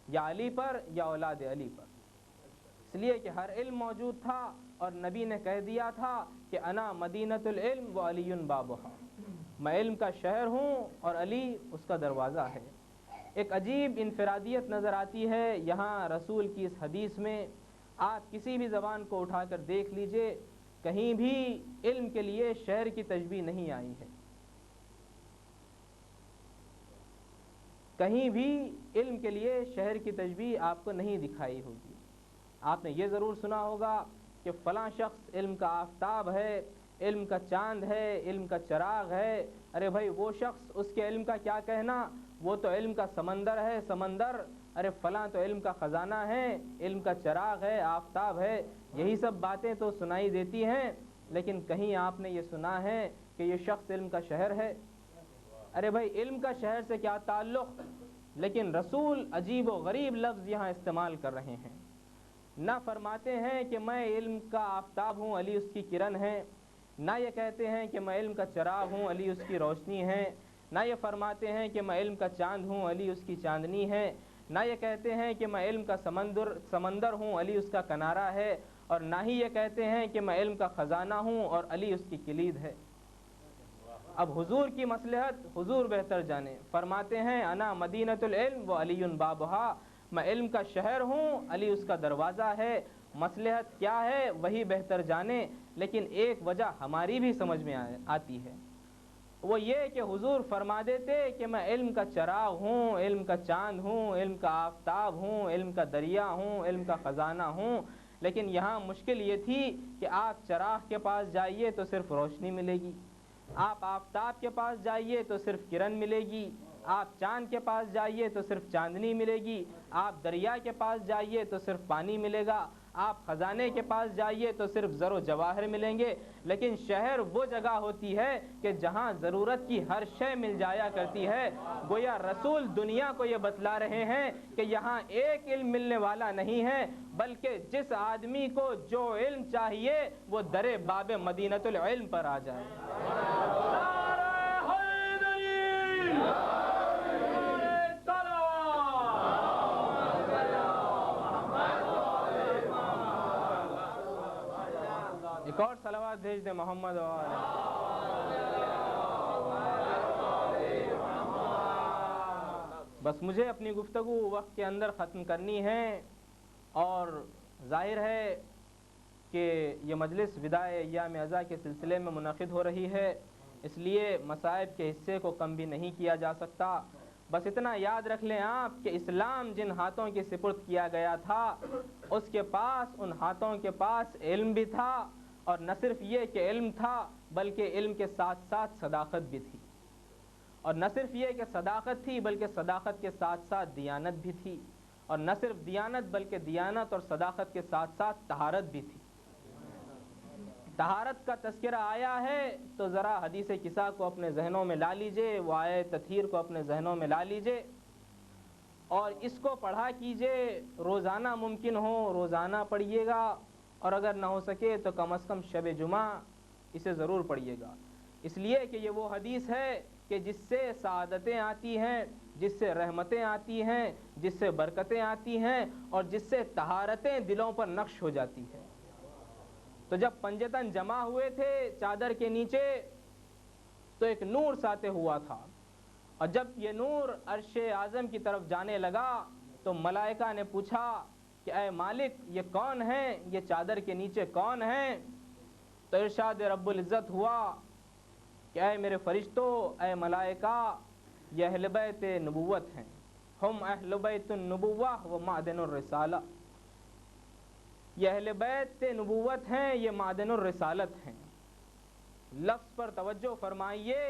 یا علی پر یا اولاد علی پر، اس لیے کہ ہر علم موجود تھا اور نبی نے کہہ دیا تھا کہ انا مدینۃ العلم و علی بابھا، میں علم کا شہر ہوں اور علی اس کا دروازہ ہے۔ ایک عجیب انفرادیت نظر آتی ہے یہاں رسول کی اس حدیث میں۔ آپ کسی بھی زبان کو اٹھا کر دیکھ لیجئے، کہیں بھی علم کے لیے شہر کی تشبیہ نہیں آئی ہے، کہیں بھی علم کے لیے شہر کی تشبیہ آپ کو نہیں دکھائی ہوگی۔ آپ نے یہ ضرور سنا ہوگا کہ فلاں شخص علم کا آفتاب ہے، علم کا چاند ہے، علم کا چراغ ہے۔ ارے بھائی وہ شخص، اس کے علم کا کیا کہنا، وہ تو علم کا سمندر ہے، سمندر۔ ارے فلاں تو علم کا خزانہ ہے، علم کا چراغ ہے، آفتاب ہے۔ یہی سب باتیں تو سنائی دیتی ہیں، لیکن کہیں آپ نے یہ سنا ہے کہ یہ شخص علم کا شہر ہے؟ ارے بھائی علم کا شہر سے کیا تعلق؟ لیکن رسول عجیب و غریب لفظ یہاں استعمال کر رہے ہیں۔ نہ فرماتے ہیں کہ میں علم کا آفتاب ہوں، علی اس کی کرن ہے، نہ یہ کہتے ہیں کہ میں علم کا چراغ ہوں، علی اس کی روشنی ہے، نہ یہ فرماتے ہیں کہ میں علم کا چاند ہوں، علی اس کی چاندنی ہے، نہ یہ کہتے ہیں کہ میں علم کا سمندر ہوں، علی اس کا کنارہ ہے، اور نہ ہی یہ کہتے ہیں کہ میں علم کا خزانہ ہوں اور علی اس کی کلید ہے۔ اب حضور کی مصلحت حضور بہتر جانے، فرماتے ہیں انا مدینۃ العلم و علی بابھا، میں علم کا شہر ہوں، علی اس کا دروازہ ہے۔ مصلحت کیا ہے وہی بہتر جانے، لیکن ایک وجہ ہماری بھی سمجھ میں آتی ہے، وہ یہ کہ حضور فرما دیتے کہ میں علم کا چراغ ہوں، علم کا چاند ہوں، علم کا آفتاب ہوں، علم کا دریا ہوں، علم کا خزانہ ہوں، لیکن یہاں مشکل یہ تھی کہ آپ چراغ کے پاس جائیے تو صرف روشنی ملے گی، آپ آفتاب کے پاس جائیے تو صرف کرن ملے گی، آپ چاند کے پاس جائیے تو صرف چاندنی ملے گی، آپ دریا کے پاس جائیے تو صرف پانی ملے گا، آپ خزانے کے پاس جائیے تو صرف زر و جواہر ملیں گے۔ لیکن شہر وہ جگہ ہوتی ہے کہ جہاں ضرورت کی ہر شے مل جایا کرتی ہے۔ گویا رسول دنیا کو یہ بتلا رہے ہیں کہ یہاں ایک علم ملنے والا نہیں ہے، بلکہ جس آدمی کو جو علم چاہیے وہ در باب مدینۃ العلم پر آ جائے۔ ایک ایک اور صلوات بھیج دیں محمد بس مجھے اپنی گفتگو وقت کے اندر ختم کرنی ہے، اور ظاہر ہے کہ یہ مجلس وداع ایام عزا کے سلسلے میں منعقد ہو رہی ہے، اس لیے مصائب کے حصے کو کم بھی نہیں کیا جا سکتا۔ بس اتنا یاد رکھ لیں آپ کہ اسلام جن ہاتھوں کے سپرد کیا گیا تھا اس کے پاس، ان ہاتھوں کے پاس علم بھی تھا، اور نہ صرف یہ کہ علم تھا بلکہ علم کے ساتھ ساتھ صداقت بھی تھی، اور نہ صرف یہ کہ صداقت تھی بلکہ صداقت کے ساتھ ساتھ دیانت بھی تھی، اور نہ صرف دیانت بلکہ دیانت اور صداقت کے ساتھ ساتھ طہارت بھی تھی۔ طہارت کا تذکرہ آیا ہے تو ذرا حدیث کسا کو اپنے ذہنوں میں لا لیجئے، وہ آیہ تطہیر کو اپنے ذہنوں میں لا لیجئے، اور اس کو پڑھا کیجئے، روزانہ ممکن ہو روزانہ پڑھیے گا، اور اگر نہ ہو سکے تو کم از کم شب جمعہ اسے ضرور پڑھیے گا، اس لیے کہ یہ وہ حدیث ہے کہ جس سے سعادتیں آتی ہیں، جس سے رحمتیں آتی ہیں، جس سے برکتیں آتی ہیں، اور جس سے طہارتیں دلوں پر نقش ہو جاتی ہیں۔ تو جب پنجتن جمع ہوئے تھے چادر کے نیچے تو ایک نور ساطع ہوا تھا، اور جب یہ نور عرش اعظم کی طرف جانے لگا تو ملائکہ نے پوچھا کہ اے مالک یہ کون ہیں، یہ چادر کے نیچے کون ہیں؟ تو ارشاد رب العزت ہوا کہ اے میرے فرشتو، اے ملائکہ، یہ اہل بیت نبوت ہیں، ہم اہل بیت النبوہ و معدن الرسالہ، یہ اہل بیت نبوت ہیں، یہ معدن الرسالت ہیں۔ لفظ پر توجہ فرمائیے،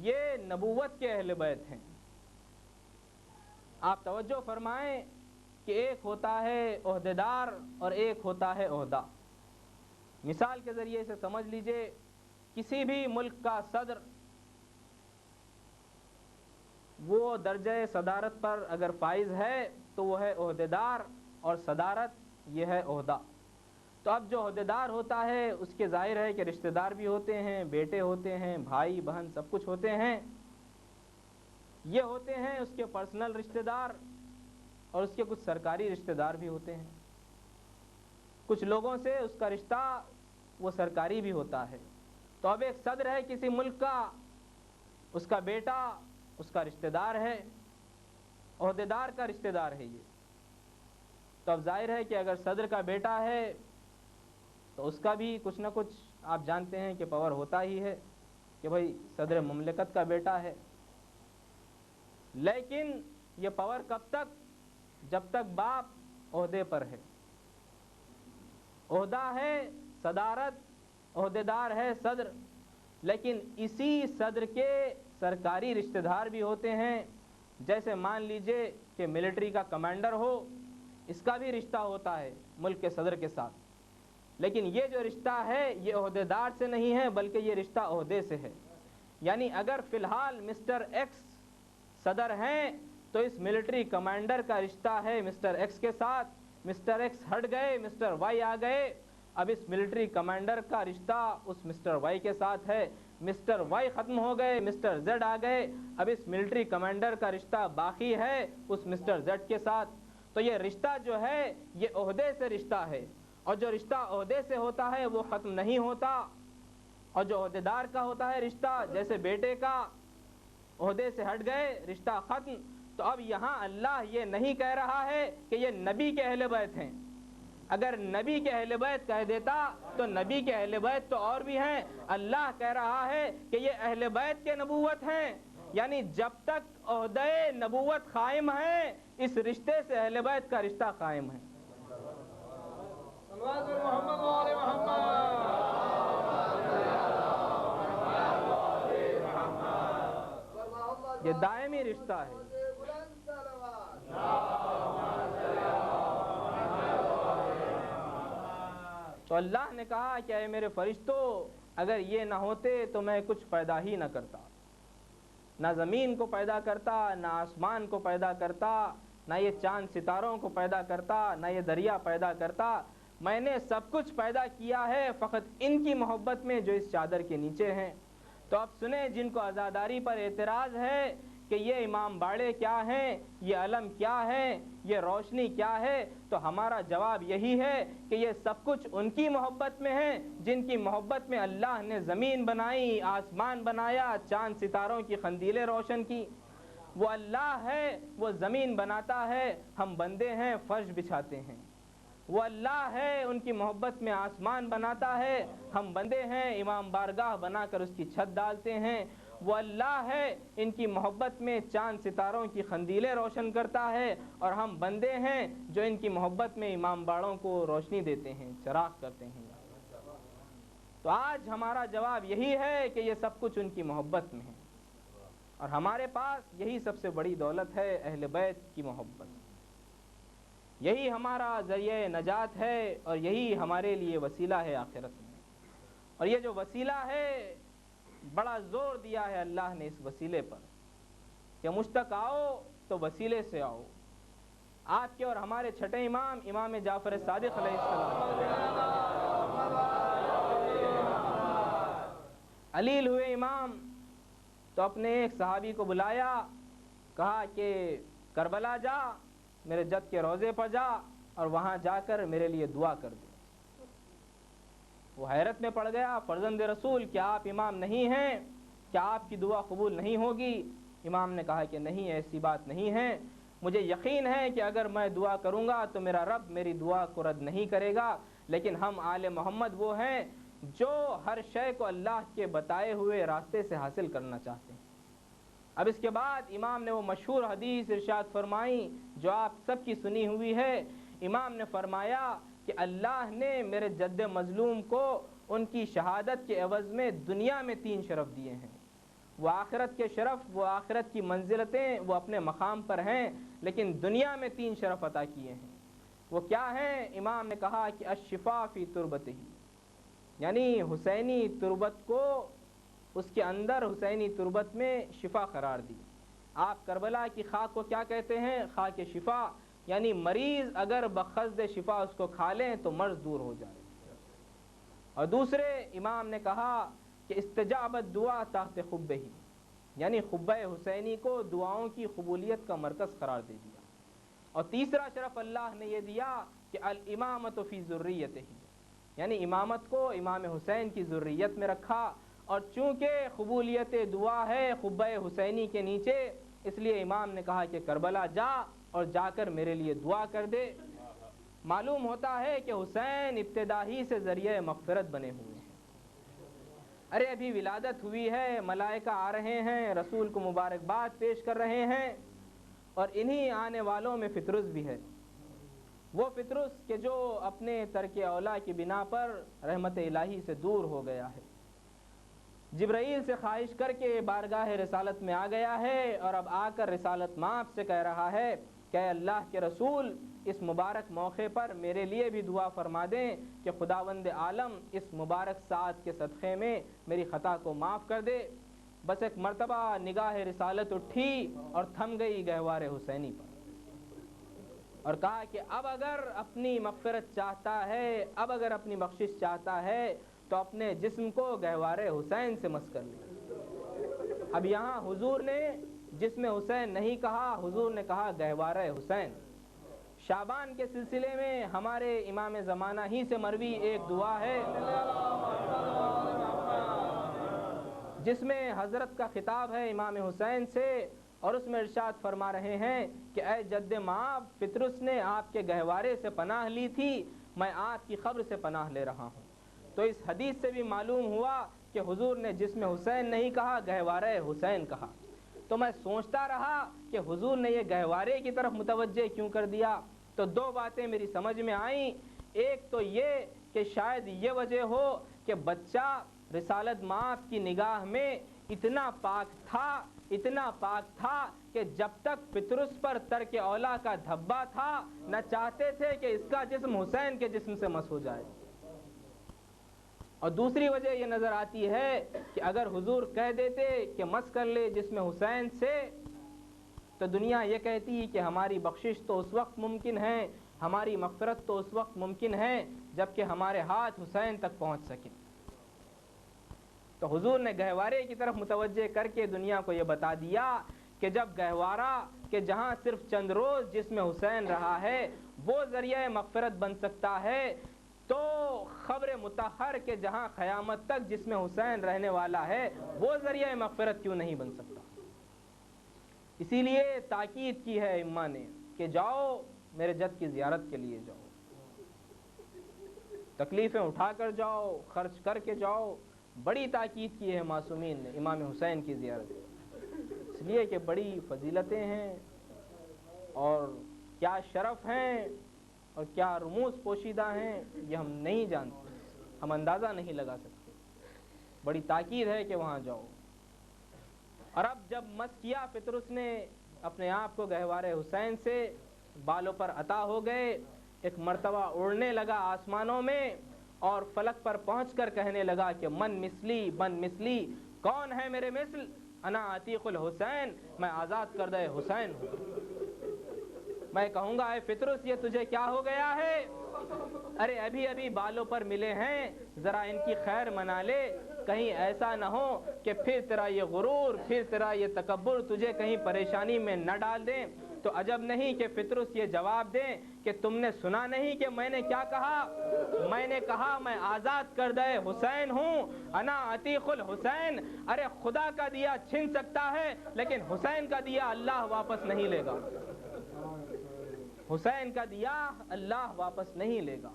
یہ نبوت کے اہل بیت ہیں۔ آپ توجہ فرمائیں کہ ایک ہوتا ہے عہدیدار اور ایک ہوتا ہے عہدہ۔ مثال کے ذریعے سے سمجھ لیجئے، کسی بھی ملک کا صدر وہ درجہ صدارت پر اگر فائز ہے تو وہ ہے عہدیدار، اور صدارت یہ ہے عہدہ۔ تو اب جو عہدیدار ہوتا ہے اس کے ظاہر ہے کہ رشتہ دار بھی ہوتے ہیں، بیٹے ہوتے ہیں، بھائی بہن سب کچھ ہوتے ہیں، یہ ہوتے ہیں اس کے پرسنل رشتہ دار، اور اس کے کچھ سرکاری رشتہ دار بھی ہوتے ہیں۔ کچھ لوگوں سے اس کا رشتہ وہ سرکاری بھی ہوتا ہے۔ تو اب ایک صدر ہے کسی ملک کا، اس کا بیٹا اس کا رشتہ دار ہے، عہدیدار کا رشتہ دار ہے یہ۔ تو اب ظاہر ہے کہ اگر صدر کا بیٹا ہے تو اس کا بھی کچھ نہ کچھ آپ جانتے ہیں کہ پاور ہوتا ہی ہے کہ بھائی صدر مملکت کا بیٹا ہے۔ لیکن یہ پاور کب تک؟ جب تک باپ عہدے پر ہے۔ عہدہ ہے صدارت، عہدیدار ہے صدر، لیکن اسی صدر کے سرکاری رشتہ دار بھی ہوتے ہیں۔ جیسے مان لیجئے کہ ملٹری کا کمانڈر ہو، اس کا بھی رشتہ ہوتا ہے ملک کے صدر کے ساتھ، لیکن یہ جو رشتہ ہے یہ عہدیدار سے نہیں ہے بلکہ یہ رشتہ عہدے سے ہے۔ یعنی اگر فی الحال مسٹر ایکس صدر ہیں تو اس ملٹری کمانڈر کا رشتہ ہے مسٹر ایکس کے ساتھ، مسٹر ایکس ہٹ گئے، مسٹر وائی آ گئے، اب اس ملٹری کمانڈر کا رشتہ اس مسٹر وائی کے ساتھ ہے، مسٹر وائی ختم ہو گئے، مسٹر زیڈ آ گئے، اب اس ملٹری کمانڈر کا رشتہ باقی ہے اس مسٹر زیڈ کے ساتھ۔ تو یہ رشتہ جو ہے یہ عہدے سے رشتہ ہے، اور جو رشتہ عہدے سے ہوتا ہے وہ ختم نہیں ہوتا، اور جو عہدیدار کا ہوتا ہے رشتہ، جیسے بیٹے کا عہدے سے ہٹ گئے رشتہ ختم، تو اب یہاں اللہ یہ نہیں کہہ رہا ہے کہ یہ نبی کے اہل بیت ہیں۔ اگر نبی کے اہل بیت کہہ دیتا تو نبی کے اہل بیت تو اور بھی ہیں، اللہ کہہ رہا ہے کہ یہ اہل بیت کے نبوت ہیں، یعنی جب تک عہدہ نبوت قائم ہے اس رشتے سے اہل بیت کا رشتہ قائم ہے۔ یہ دائمی رشتہ ہے۔ تو اللہ نے کہا کہ اے میرے فرشتو، اگر یہ نہ ہوتے تو میں کچھ پیدا ہی نہ کرتا، نہ زمین کو پیدا کرتا، نہ آسمان کو پیدا کرتا، نہ یہ چاند ستاروں کو پیدا کرتا، نہ یہ دریا پیدا کرتا، میں نے سب کچھ پیدا کیا ہے فقط ان کی محبت میں جو اس چادر کے نیچے ہیں۔ تو اب سنیں، جن کو عزاداری پر اعتراض ہے کہ یہ امام باڑے کیا ہیں، یہ علم کیا ہے، یہ روشنی کیا ہے، تو ہمارا جواب یہی ہے کہ یہ سب کچھ ان کی محبت میں ہے جن کی محبت میں اللہ نے زمین بنائی، آسمان بنایا، چاند ستاروں کی قندیلیں روشن کی۔ وہ اللہ ہے، وہ زمین بناتا ہے، ہم بندے ہیں فرش بچھاتے ہیں۔ وہ اللہ ہے، ان کی محبت میں آسمان بناتا ہے، ہم بندے ہیں امام بارگاہ بنا کر اس کی چھت ڈالتے ہیں۔ وہ اللہ ہے، ان کی محبت میں چاند ستاروں کی قندیلیں روشن کرتا ہے، اور ہم بندے ہیں جو ان کی محبت میں امام باڑوں کو روشنی دیتے ہیں، چراغ کرتے ہیں۔ تو آج ہمارا جواب یہی ہے کہ یہ سب کچھ ان کی محبت میں ہے، اور ہمارے پاس یہی سب سے بڑی دولت ہے، اہل بیت کی محبت۔ یہی ہمارا ذریعہ نجات ہے، اور یہی ہمارے لیے وسیلہ ہے آخرت میں۔ اور یہ جو وسیلہ ہے، بڑا زور دیا ہے اللہ نے اس وسیلے پر کہ مجھ تک آؤ تو وسیلے سے آؤ۔ آپ کے اور ہمارے چھٹے امام، امام جعفر صادق علیہ السلام علیل ہوئے امام، تو اپنے ایک صحابی کو بلایا، کہا کہ کربلا جا، میرے جد کے روضے پر جا، اور وہاں جا کر میرے لیے دعا کر دے۔ وہ حیرت میں پڑ گیا، فرزند رسول کیا آپ امام نہیں ہیں؟ کیا آپ کی دعا قبول نہیں ہوگی؟ امام نے کہا کہ نہیں، ایسی بات نہیں ہے، مجھے یقین ہے کہ اگر میں دعا کروں گا تو میرا رب میری دعا کو رد نہیں کرے گا، لیکن ہم آل محمد وہ ہیں جو ہر شے کو اللہ کے بتائے ہوئے راستے سے حاصل کرنا چاہتے ہیں۔ اب اس کے بعد امام نے وہ مشہور حدیث ارشاد فرمائی جو آپ سب کی سنی ہوئی ہے۔ امام نے فرمایا کہ اللہ نے میرے جد مظلوم کو ان کی شہادت کے عوض میں دنیا میں 3 شرف دیے ہیں۔ وہ آخرت کے شرف، وہ آخرت کی منزلتیں وہ اپنے مقام پر ہیں، لیکن دنیا میں 3 شرف عطا کیے ہیں۔ وہ کیا ہیں؟ امام نے کہا کہ الشفاء فی تربتہ، یعنی حسینی تربت کو، اس کے اندر حسینی تربت میں شفا قرار دی۔ آپ کربلا کی خاک کو کیا کہتے ہیں؟ خاک شفا، یعنی مریض اگر بقصد شفا اس کو کھا لیں تو مرض دور ہو جائے۔ اور دوسرے امام نے کہا کہ استجابت دعا تحت خبہ ہی، یعنی خبہ حسینی کو دعاؤں کی قبولیت کا مرکز قرار دے دیا۔ اور تیسرا شرف اللہ نے یہ دیا کہ الامامت فی ذریتہ، یعنی امامت کو امام حسین کی ذریت میں رکھا، اور چونکہ قبولیت دعا ہے خبہ حسینی کے نیچے، اس لیے امام نے کہا کہ کربلا جا اور جا کر میرے لیے دعا کر دے۔ معلوم ہوتا ہے کہ حسین ابتدا ہی سے ذریعہ مغفرت بنے ہوئے ہیں۔ ارے ابھی ولادت ہوئی ہے، ملائکہ آ رہے ہیں، رسول کو مبارکباد پیش کر رہے ہیں، اور انہی آنے والوں میں فطرس بھی ہے۔ وہ فطرس کہ جو اپنے ترک اولا کی بنا پر رحمت الہی سے دور ہو گیا ہے، جبرائیل سے خواہش کر کے بارگاہ رسالت میں آ گیا ہے، اور اب آ کر رسالت مآب سے کہہ رہا ہے کہ اے اللہ کے رسول، اس مبارک موقع پر میرے لیے بھی دعا فرما دیں کہ خداوند عالم اس مبارک ساعت کے صدقے میں میری خطا کو معاف کر دے۔ بس ایک مرتبہ نگاہ رسالت اٹھی اور تھم گئی گہوار حسینی پر، اور کہا کہ اب اگر اپنی مغفرت چاہتا ہے، اب اگر اپنی بخشش چاہتا ہے تو اپنے جسم کو گہوار حسین سے مس کر لے۔ اب یہاں حضور نے جسم حسین نہیں کہا، حضور نے کہا گہوار حسین۔ شعبان کے سلسلے میں ہمارے امام زمانہ ہی سے مروی ایک دعا ہے جس میں حضرت کا خطاب ہے امام حسین سے، اور اس میں ارشاد فرما رہے ہیں کہ اے جد مآب، فطرس نے آپ کے گہوارے سے پناہ لی تھی، میں آپ کی قبر سے پناہ لے رہا ہوں۔ تو اس حدیث سے بھی معلوم ہوا کہ حضور نے جسم حسین نہیں کہا، گہوار حسین کہا۔ تو میں سوچتا رہا کہ حضور نے یہ گہوارے کی طرف متوجہ کیوں کر دیا؟ تو 2 باتیں میری سمجھ میں آئیں۔ ایک تو یہ کہ شاید یہ وجہ ہو کہ بچہ رسالت مآب کی نگاہ میں اتنا پاک تھا کہ جب تک فطرس پر ترک اولا کا دھبا تھا، نہ چاہتے تھے کہ اس کا جسم حسین کے جسم سے مس ہو جائے۔ اور دوسری وجہ یہ نظر آتی ہے کہ اگر حضور کہہ دیتے کہ مس کر لے جسم حسین سے، تو دنیا یہ کہتی کہ ہماری بخشش تو اس وقت ممکن ہے، ہماری مغفرت تو اس وقت ممکن ہے جب کہ ہمارے ہاتھ حسین تک پہنچ سکیں۔ تو حضور نے گہوارے کی طرف متوجہ کر کے دنیا کو یہ بتا دیا کہ جب گہوارہ کہ جہاں صرف چند روز جس میں حسین رہا ہے وہ ذریعہ مغفرت بن سکتا ہے، تو خبر مطہر کہ جہاں قیامت تک جس میں حسین رہنے والا ہے وہ ذریعہ مغفرت کیوں نہیں بن سکتا؟ اسی لیے تاکید کی ہے اماں نے کہ جاؤ میرے جد کی زیارت کے لیے جاؤ، تکلیفیں اٹھا کر جاؤ، خرچ کر کے جاؤ۔ بڑی تاکید کی ہے معصومین نے امام حسین کی زیارت، اس لیے کہ بڑی فضیلتیں ہیں اور کیا شرف ہیں اور کیا رموز پوشیدہ ہیں یہ ہم نہیں جانتے، ہم اندازہ نہیں لگا سکتے۔ بڑی تاکید ہے کہ وہاں جاؤ۔ اور اب جب مس کیا پطرس نے اپنے آپ کو گہوارے حسین سے، بالوں پر عطا ہو گئے، ایک مرتبہ اڑنے لگا آسمانوں میں اور فلک پر پہنچ کر کہنے لگا کہ من مثلی، کون ہے میرے مثل؟ انا عتیق الحسین، میں آزاد کردہ حسین ہوں۔ میں کہوں گا اے پطرس یہ تجھے کیا ہو گیا ہے؟ ارے ابھی بالوں پر ملے ہیں، ذرا ان کی خیر منا لے، کہیں ایسا نہ ہو کہ پھر تیرا یہ غرور، پھر تیرا یہ تکبر تجھے کہیں پریشانی میں نہ ڈال دیں۔ تو عجب نہیں کہ پطرس یہ جواب دیں کہ تم نے سنا نہیں کہ میں نے کیا کہا؟ میں نے کہا میں آزاد کردہ حسین ہوں، انا عتیق الحسین۔ ارے خدا کا دیا چھن سکتا ہے لیکن حسین کا دیا اللہ واپس نہیں لے گا، حسین کا دیا اللہ واپس نہیں لے گا۔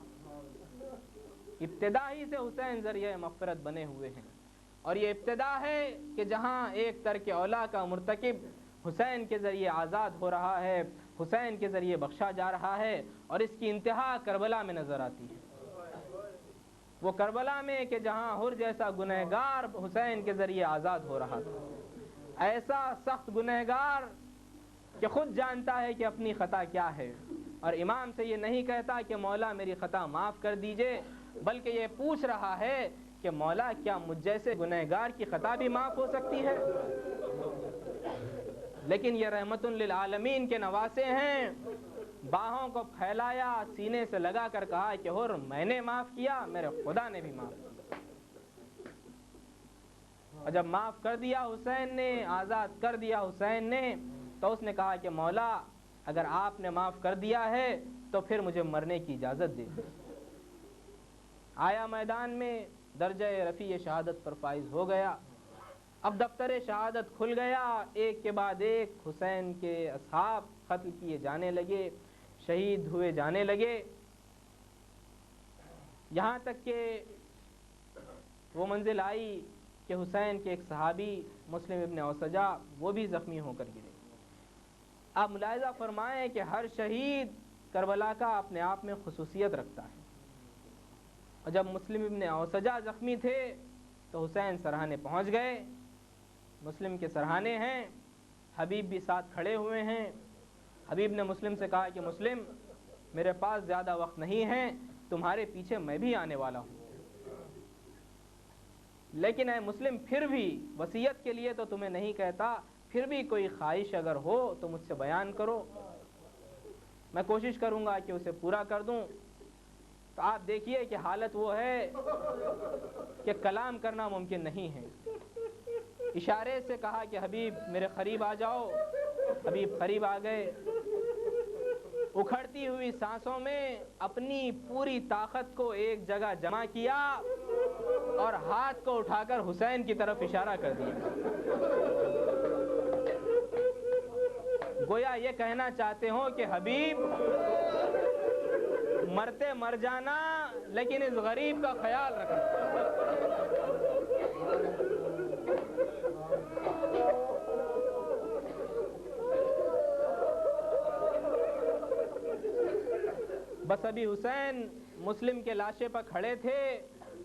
ابتدا ہی سے حسین ذریعہ مغفرت بنے ہوئے ہیں، اور یہ ابتدا ہے کہ جہاں ایک ترک اولا کا مرتکب حسین کے ذریعے آزاد ہو رہا ہے، حسین کے ذریعے بخشا جا رہا ہے، اور اس کی انتہا کربلا میں نظر آتی ہے۔ وہ کربلا میں کہ جہاں حر جیسا گنہگار حسین کے ذریعے آزاد ہو رہا تھا، ایسا سخت گنہگار کہ خود جانتا ہے کہ اپنی خطا کیا ہے، اور امام سے یہ نہیں کہتا کہ مولا میری خطا معاف کر دیجئے، بلکہ یہ پوچھ رہا ہے کہ مولا کیا مجھ جیسے گنہگار کی خطا بھی معاف ہو سکتی ہے؟ لیکن یہ رحمت للعالمین کے نواسے ہیں، باہوں کو پھیلایا، سینے سے لگا کر کہا کہ حر میں نے معاف کیا، میرے خدا نے بھی معاف کیا۔ اور جب معاف کر دیا حسین نے، آزاد کر دیا حسین نے، تو اس نے کہا کہ مولا اگر آپ نے معاف کر دیا ہے تو پھر مجھے مرنے کی اجازت دے۔ آیا میدان میں، درجہ رفیع شہادت پر فائز ہو گیا۔ اب دفتر شہادت کھل گیا، ایک کے بعد ایک حسین کے اصحاب قتل کیے جانے لگے، شہید ہوئے جانے لگے، یہاں تک کہ وہ منزل آئی کہ حسین کے ایک صحابی مسلم ابن اوسجہ وہ بھی زخمی ہو کر گرے۔ آپ ملاحظہ فرمائیں کہ ہر شہید کربلا کا اپنے آپ میں خصوصیت رکھتا ہے، اور جب مسلم ابن اوسجہ زخمی تھے تو حسین سرہانے پہنچ گئے۔ مسلم کے سرہانے ہیں، حبیب بھی ساتھ کھڑے ہوئے ہیں۔ حبیب نے مسلم سے کہا کہ مسلم میرے پاس زیادہ وقت نہیں ہے، تمہارے پیچھے میں بھی آنے والا ہوں، لیکن اے مسلم پھر بھی وصیت کے لیے تو تمہیں نہیں کہتا، پھر بھی کوئی خواہش اگر ہو تو مجھ سے بیان کرو، میں کوشش کروں گا کہ اسے پورا کر دوں۔ تو آپ دیکھیے کہ حالت وہ ہے کہ کلام کرنا ممکن نہیں ہے۔ اشارے سے کہا کہ حبیب میرے قریب آ جاؤ، حبیب قریب آ گئے، اکھڑتی ہوئی سانسوں میں اپنی پوری طاقت کو ایک جگہ جمع کیا اور ہاتھ کو اٹھا کر حسین کی طرف اشارہ کر دیا، گویا یہ کہنا چاہتے ہوں کہ حبیب مرتے مر جانا لیکن اس غریب کا خیال رکھنا۔ بس ابھی حسین مسلم کے لاشے پر کھڑے تھے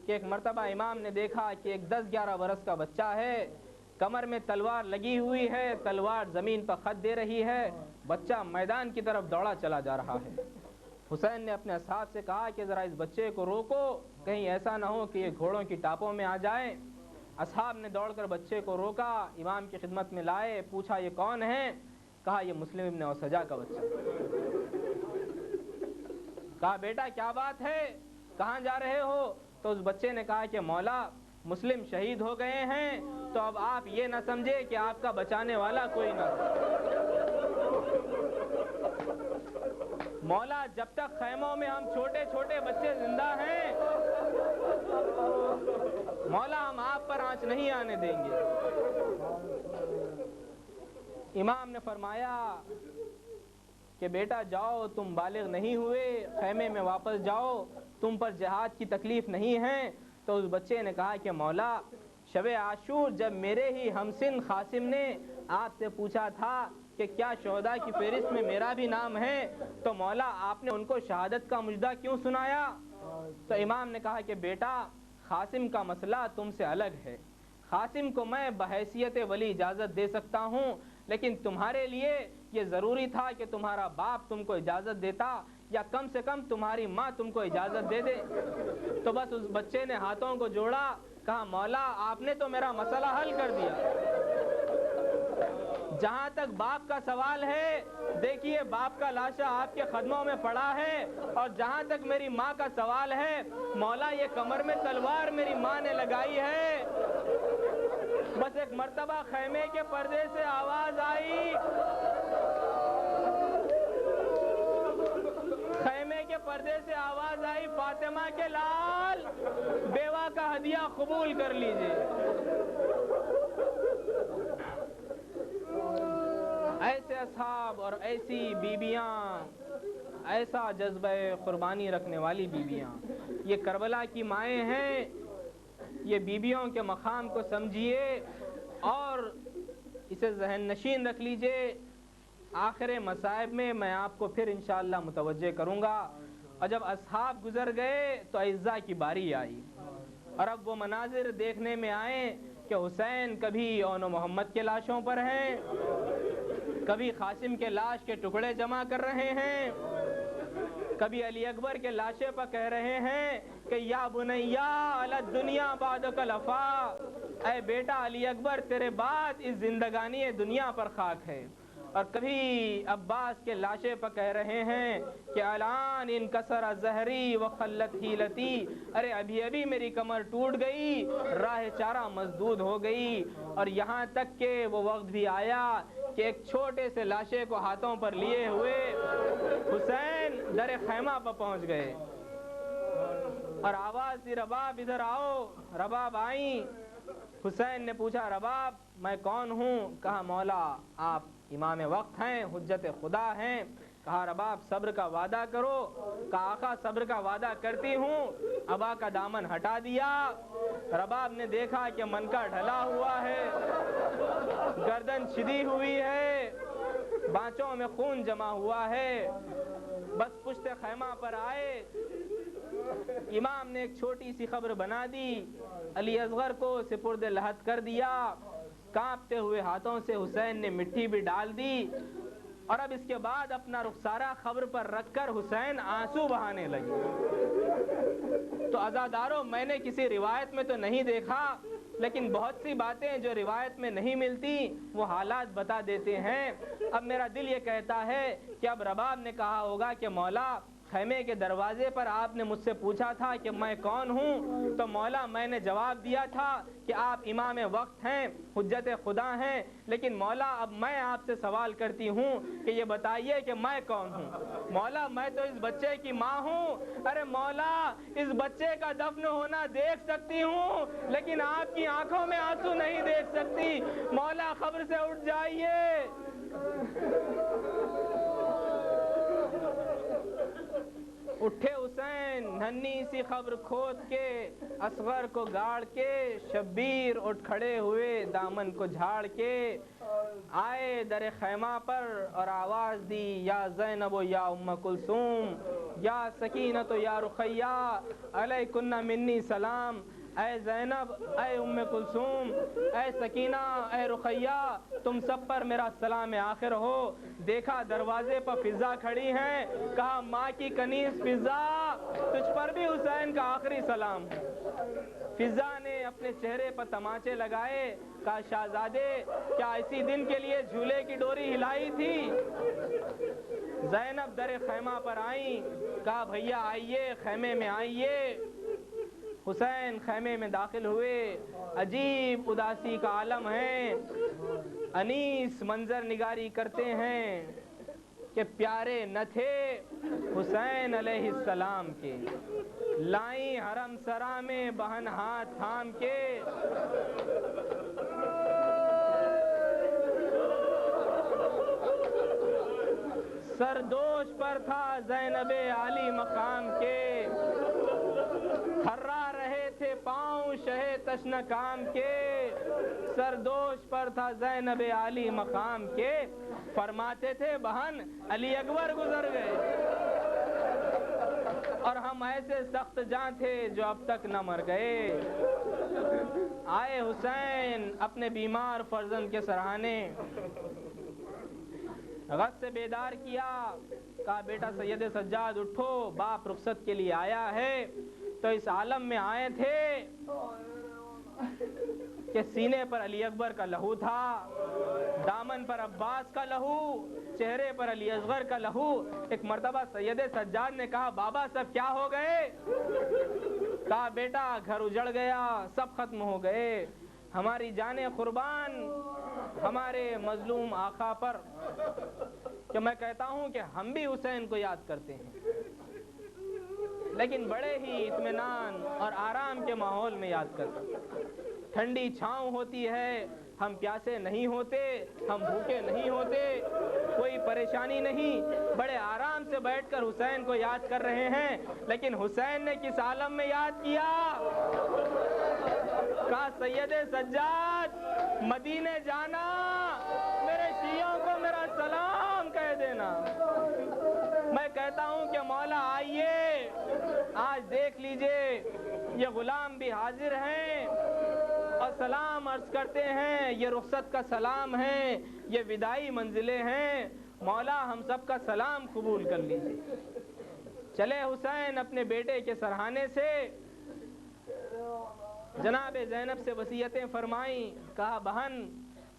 کہ ایک مرتبہ امام نے دیکھا کہ ایک 10-11 برس کا بچہ ہے، کمر میں تلوار لگی ہوئی ہے، تلوار زمین پر خط دے رہی ہے، بچہ میدان کی طرف دوڑا چلا جا رہا ہے۔ حسین نے اپنے اصحاب سے کہا کہ ذرا اس بچے کو روکو، کہیں ایسا نہ ہو کہ یہ گھوڑوں کی ٹاپوں میں آ جائے۔ اصحاب نے دوڑ کر بچے کو روکا، امام کی خدمت میں لائے، پوچھا یہ کون ہے؟ کہا یہ مسلم ابن اوسجہ کا بچہ۔ کہا بیٹا کیا بات ہے، کہاں جا رہے ہو؟ تو اس بچے نے کہا کہ مولا مسلم شہید ہو گئے ہیں تو اب آپ یہ نہ سمجھے کہ آپ کا بچانے والا کوئی نہ مولا جب تک خیموں میں ہم چھوٹے چھوٹے بچے زندہ ہیں مولا ہم آپ پر آنچ نہیں آنے دیں گے۔ امام نے فرمایا کہ بیٹا جاؤ، تم بالغ نہیں ہوئے، خیمے میں واپس جاؤ، تم پر جہاد کی تکلیف نہیں ہے۔ تو اس بچے نے کہا کہ مولا شب عاشور جب میرے ہی ہمسن قاسم نے آپ سے پوچھا تھا کہ کیا شہداء کی فہرست میں میرا بھی نام ہے تو مولا آپ نے ان کو شہادت کا مجدہ کیوں سنایا؟ تو امام نے کہا کہ بیٹا قاسم کا مسئلہ تم سے الگ ہے، قاسم کو میں بحیثیت ولی اجازت دے سکتا ہوں، لیکن تمہارے لیے یہ ضروری تھا کہ تمہارا باپ تم کو اجازت دیتا یا کم سے کم تمہاری ماں تم کو اجازت دے دے۔ تو بس اس بچے نے ہاتھوں کو جوڑا، کہا مولا آپ نے تو میرا مسئلہ حل کر دیا۔ جہاں تک باپ کا سوال ہے دیکھیے باپ کا لاشا آپ کے قدموں میں پڑا ہے، اور جہاں تک میری ماں کا سوال ہے مولا یہ کمر میں تلوار میری ماں نے لگائی ہے۔ بس ایک مرتبہ خیمے کے پردے سے آواز آئی، خیمے کے پردے سے آواز آئی، فاطمہ کے لال بیوہ کا ہدیہ قبول کر لیجئے۔ ایسے اصحاب اور ایسی بیبیاں، ایسا جذبہ قربانی رکھنے والی بیبیاں، یہ کربلا کی مائیں ہیں۔ یہ بیبیوں کے مقام کو سمجھیے اور اسے ذہن نشین رکھ لیجئے۔ آخر مصائب میں میں آپ کو پھر انشاءاللہ متوجہ کروں گا۔ اور جب اصحاب گزر گئے تو اعزا کی باری آئی، اور اب وہ مناظر دیکھنے میں آئے کہ حسین کبھی اون و محمد کے لاشوں پر ہیں، کبھی قاسم کے لاش کے ٹکڑے جمع کر رہے ہیں، کبھی علی اکبر کے لاشے پر کہہ رہے ہیں کہ یا بنیا علی الدنیا بعدک لفا، اے بیٹا علی اکبر تیرے بعد اس زندگانی دنیا پر خاک ہے۔ اور کبھی عباس کے لاشے پر کہہ رہے ہیں کہ الان انکسر ظہری وخلت حیلتی، ارے ابھی ابھی میری کمر ٹوٹ گئی، راہ چارہ مسدود ہو گئی۔ اور یہاں تک کہ وہ وقت بھی آیا کہ ایک چھوٹے سے لاشے کو ہاتھوں پر لیے ہوئے حسین در خیمہ پر پہنچ گئے، اور آواز دی رباب ادھر آؤ۔ رباب آئیں، حسین نے پوچھا رباب میں کون ہوں؟ کہا مولا آپ امام وقت ہیں، حجت خدا ہیں۔ کہا رباب صبر کا وعدہ کرو۔ کہا آقا صبر کا وعدہ کرتی ہوں۔ ابا کا دامن ہٹا دیا، رباب نے دیکھا کہ منکا ڈھلا ہوا ہے، گردن چھدی ہوئی ہے، بانچوں میں خون جمع ہوا ہے۔ بس پشت خیمہ پر آئے، امام نے ایک چھوٹی سی خبر بنا دی، علی اصغر کو سپرد لحد کر دیا۔ کانپتے ہوئے ہاتھوں سے حسین نے مٹی بھی ڈال دی، اور اب اس کے بعد اپنا رخسارہ خبر پر رکھ کر حسین آنسو بہانے لگے۔ تو عزاداروں میں نے کسی روایت میں تو نہیں دیکھا، لیکن بہت سی باتیں جو روایت میں نہیں ملتی وہ حالات بتا دیتے ہیں۔ اب میرا دل یہ کہتا ہے کہ اب رباب نے کہا ہوگا کہ مولا خیمے کے دروازے پر آپ نے مجھ سے پوچھا تھا کہ میں کون ہوں، تو مولا میں نے جواب دیا تھا کہ آپ امام وقت ہیں، حجت خدا ہیں، لیکن مولا اب میں آپ سے سوال کرتی ہوں کہ یہ بتائیے کہ میں کون ہوں؟ مولا میں تو اس بچے کی ماں ہوں۔ ارے مولا اس بچے کا دفن ہونا دیکھ سکتی ہوں، لیکن آپ کی آنکھوں میں آنسو نہیں دیکھ سکتی۔ مولا خبر سے اٹھ جائیے۔ اٹھے حسین ننھی سی خبر کھود کے، اصغر کو گاڑ کے، شبیر اٹھ کھڑے ہوئے دامن کو جھاڑ کے، آئے در خیمہ پر اور آواز دی یا زینب و یا ام کلثوم، یا سکینت و یا رقیہ علیکن منی سلام۔ اے زینب، اے ام کلثوم، اے سکینہ، اے رقیہ، تم سب پر میرا سلام آخر ہو۔ دیکھا دروازے پر فضا کھڑی ہیں، کہا ماں کی کنیز فضا تجھ پر بھی حسین کا آخری سلام۔ فضا نے اپنے چہرے پر تماچے لگائے، کہا شہزادے کیا اسی دن کے لیے جھولے کی ڈوری ہلائی تھی؟ زینب در خیمہ پر آئیں، کہا بھیا آئیے خیمے میں آئیے۔ حسین خیمے میں داخل ہوئے. عجیب اداسی کا عالم ہے. انیس منظر نگاری کرتے ہیں کہ پیارے نہ تھے حسین علیہ السلام کے. لائیں حرم سرا میں بہن ہاتھ تھام کے. سردوش پر تھا زینب عالی مقام کے. تھرا رہے تھے پاؤں شہ تشن کام کے. سردوش پر تھا زینب عالی مقام کے. فرماتے تھے بہن علی اکبر گزر گئے اور ہم ایسے سخت جاں تھے جو اب تک نہ مر گئے. آئے حسین اپنے بیمار فرزند کے سراہانے. غد سے بیدار کیا. کہا بیٹا سید سجاد اٹھو، باپ رخصت کے لیے آیا ہے. تو اس عالم میں آئے تھے کہ سینے پر علی اکبر کا لہو تھا، دامن پر عباس کا لہو، چہرے پر علی اصغر کا لہو. ایک مرتبہ سید سجاد نے کہا بابا سب کیا ہو گئے؟ کہا بیٹا گھر اجڑ گیا، سب ختم ہو گئے. ہماری جانیں قربان ہمارے مظلوم آقا پر کہ میں کہتا ہوں کہ ہم بھی حسین کو یاد کرتے ہیں، لیکن بڑے ہی اطمینان اور آرام کے ماحول میں یاد کرتے ہیں. ٹھنڈی چھاؤں ہوتی ہے، ہم پیاسے نہیں ہوتے، ہم بھوکے نہیں ہوتے، کوئی پریشانی نہیں. بڑے آرام سے بیٹھ کر حسین کو یاد کر رہے ہیں. لیکن حسین نے کس عالم میں یاد کیا؟ کہا سید سجاد مدینے جانا، میرے شیعوں کو میرا سلام کہہ دینا. میں کہتا ہوں کہ مولا آئیے، آج دیکھ لیجئے یہ غلام بھی حاضر ہیں اور سلام عرض کرتے ہیں. یہ رخصت کا سلام ہے، یہ وداعی منزلیں ہیں. مولا ہم سب کا سلام قبول کر لیجئے. چلے حسین اپنے بیٹے کے سرہانے سے. جناب زینب سے وصیتیں فرمائیں. کہا بہن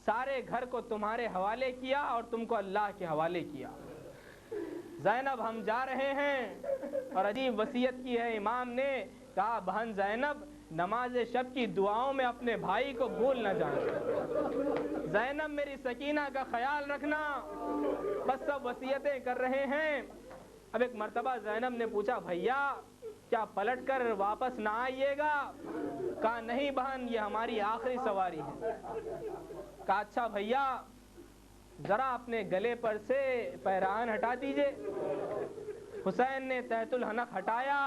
سارے گھر کو تمہارے حوالے کیا اور تم کو اللہ کے حوالے کیا. زینب ہم جا رہے ہیں. اور عجیب وصیت کی ہے امام نے. کہا بہن زینب نماز شب کی دعاؤں میں اپنے بھائی کو بھول نہ جانا. زینب میری سکینہ کا خیال رکھنا. بس سب وصیتیں کر رہے ہیں. اب ایک مرتبہ زینب نے پوچھا بھیا کیا پلٹ کر واپس نہ آئیے گا؟ کہا نہیں بہن یہ ہماری آخری سواری ہے. کہا اچھا بھیا ذرا اپنے گلے پر سے پیرہن ہٹا دیجئے. حسین نے تحت الحنک ہٹایا.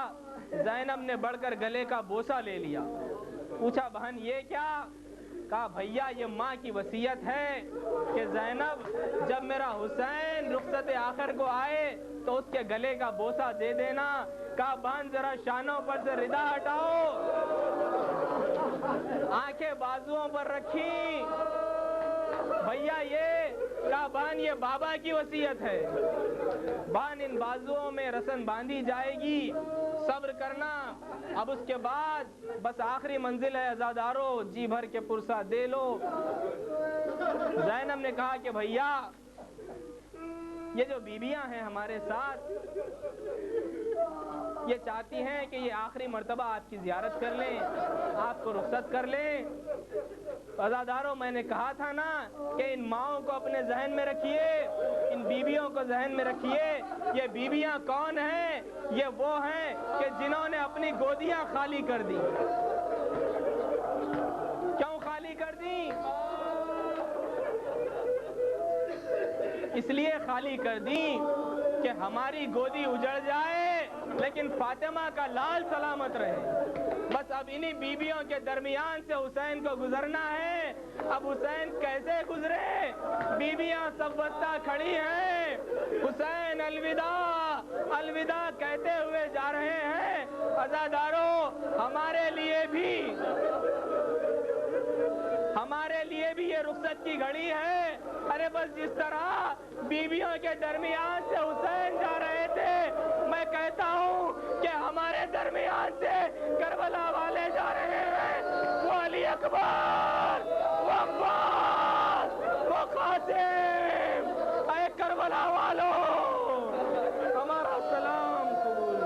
زینب نے بڑھ کر گلے کا بوسہ لے لیا. پوچھا بہن یہ کیا؟ کہا بھیا یہ ماں کی وصیت ہے کہ زینب جب میرا حسین رخصت آخر کو آئے تو اس کے گلے کا بوسہ دے دینا. کہا بہن ذرا شانوں پر سے ردا ہٹاؤ. آنکھیں بازوؤں پر رکھی. بھیا یہ کہا بہن یہ بابا کی وصیت ہے. بہن ان بازوؤں میں رسن باندھی جائے گی، صبر کرنا. اب اس کے بعد بس آخری منزل ہے عزادارو، جی بھر کے پرسہ دے لو. زینب نے کہا کہ بھیا یہ جو بیویاں ہیں ہمارے ساتھ یہ چاہتی ہیں کہ یہ آخری مرتبہ آپ کی زیارت کر لیں، آپ کو رخصت کر لیں. عزادارو میں نے کہا تھا نا کہ ان ماؤں کو اپنے ذہن میں رکھیے، ان بیویوں کو ذہن میں رکھیے. یہ بیویاں کون ہیں؟ یہ وہ ہیں کہ جنہوں نے اپنی گودیاں خالی کر دی. کیوں خالی کر دی؟ اس لیے خالی کر دی کہ ہماری گودی اجڑ جائے لیکن فاطمہ کا لال سلامت رہے. بس اب انہی بیویوں کے درمیان سے حسین کو گزرنا ہے. اب حسین کیسے گزرے؟ بیویاں سب وسطہ کھڑی ہیں. حسین الوداع الوداع کہتے ہوئے جا رہے ہیں. عزادارو ہمارے لیے بھی یہ رخصت کی گھڑی ہے. ارے بس جس طرح بیویوں کے درمیان سے حسین جا رہے تھے میں کہتا ہوں کہ ہمارے درمیان سے کربلا والے جا رہے ہیں. وہ علی اکبر، وہ عباس، وہ قاسم. اے کربلا والوں ہمارا سلام قبول.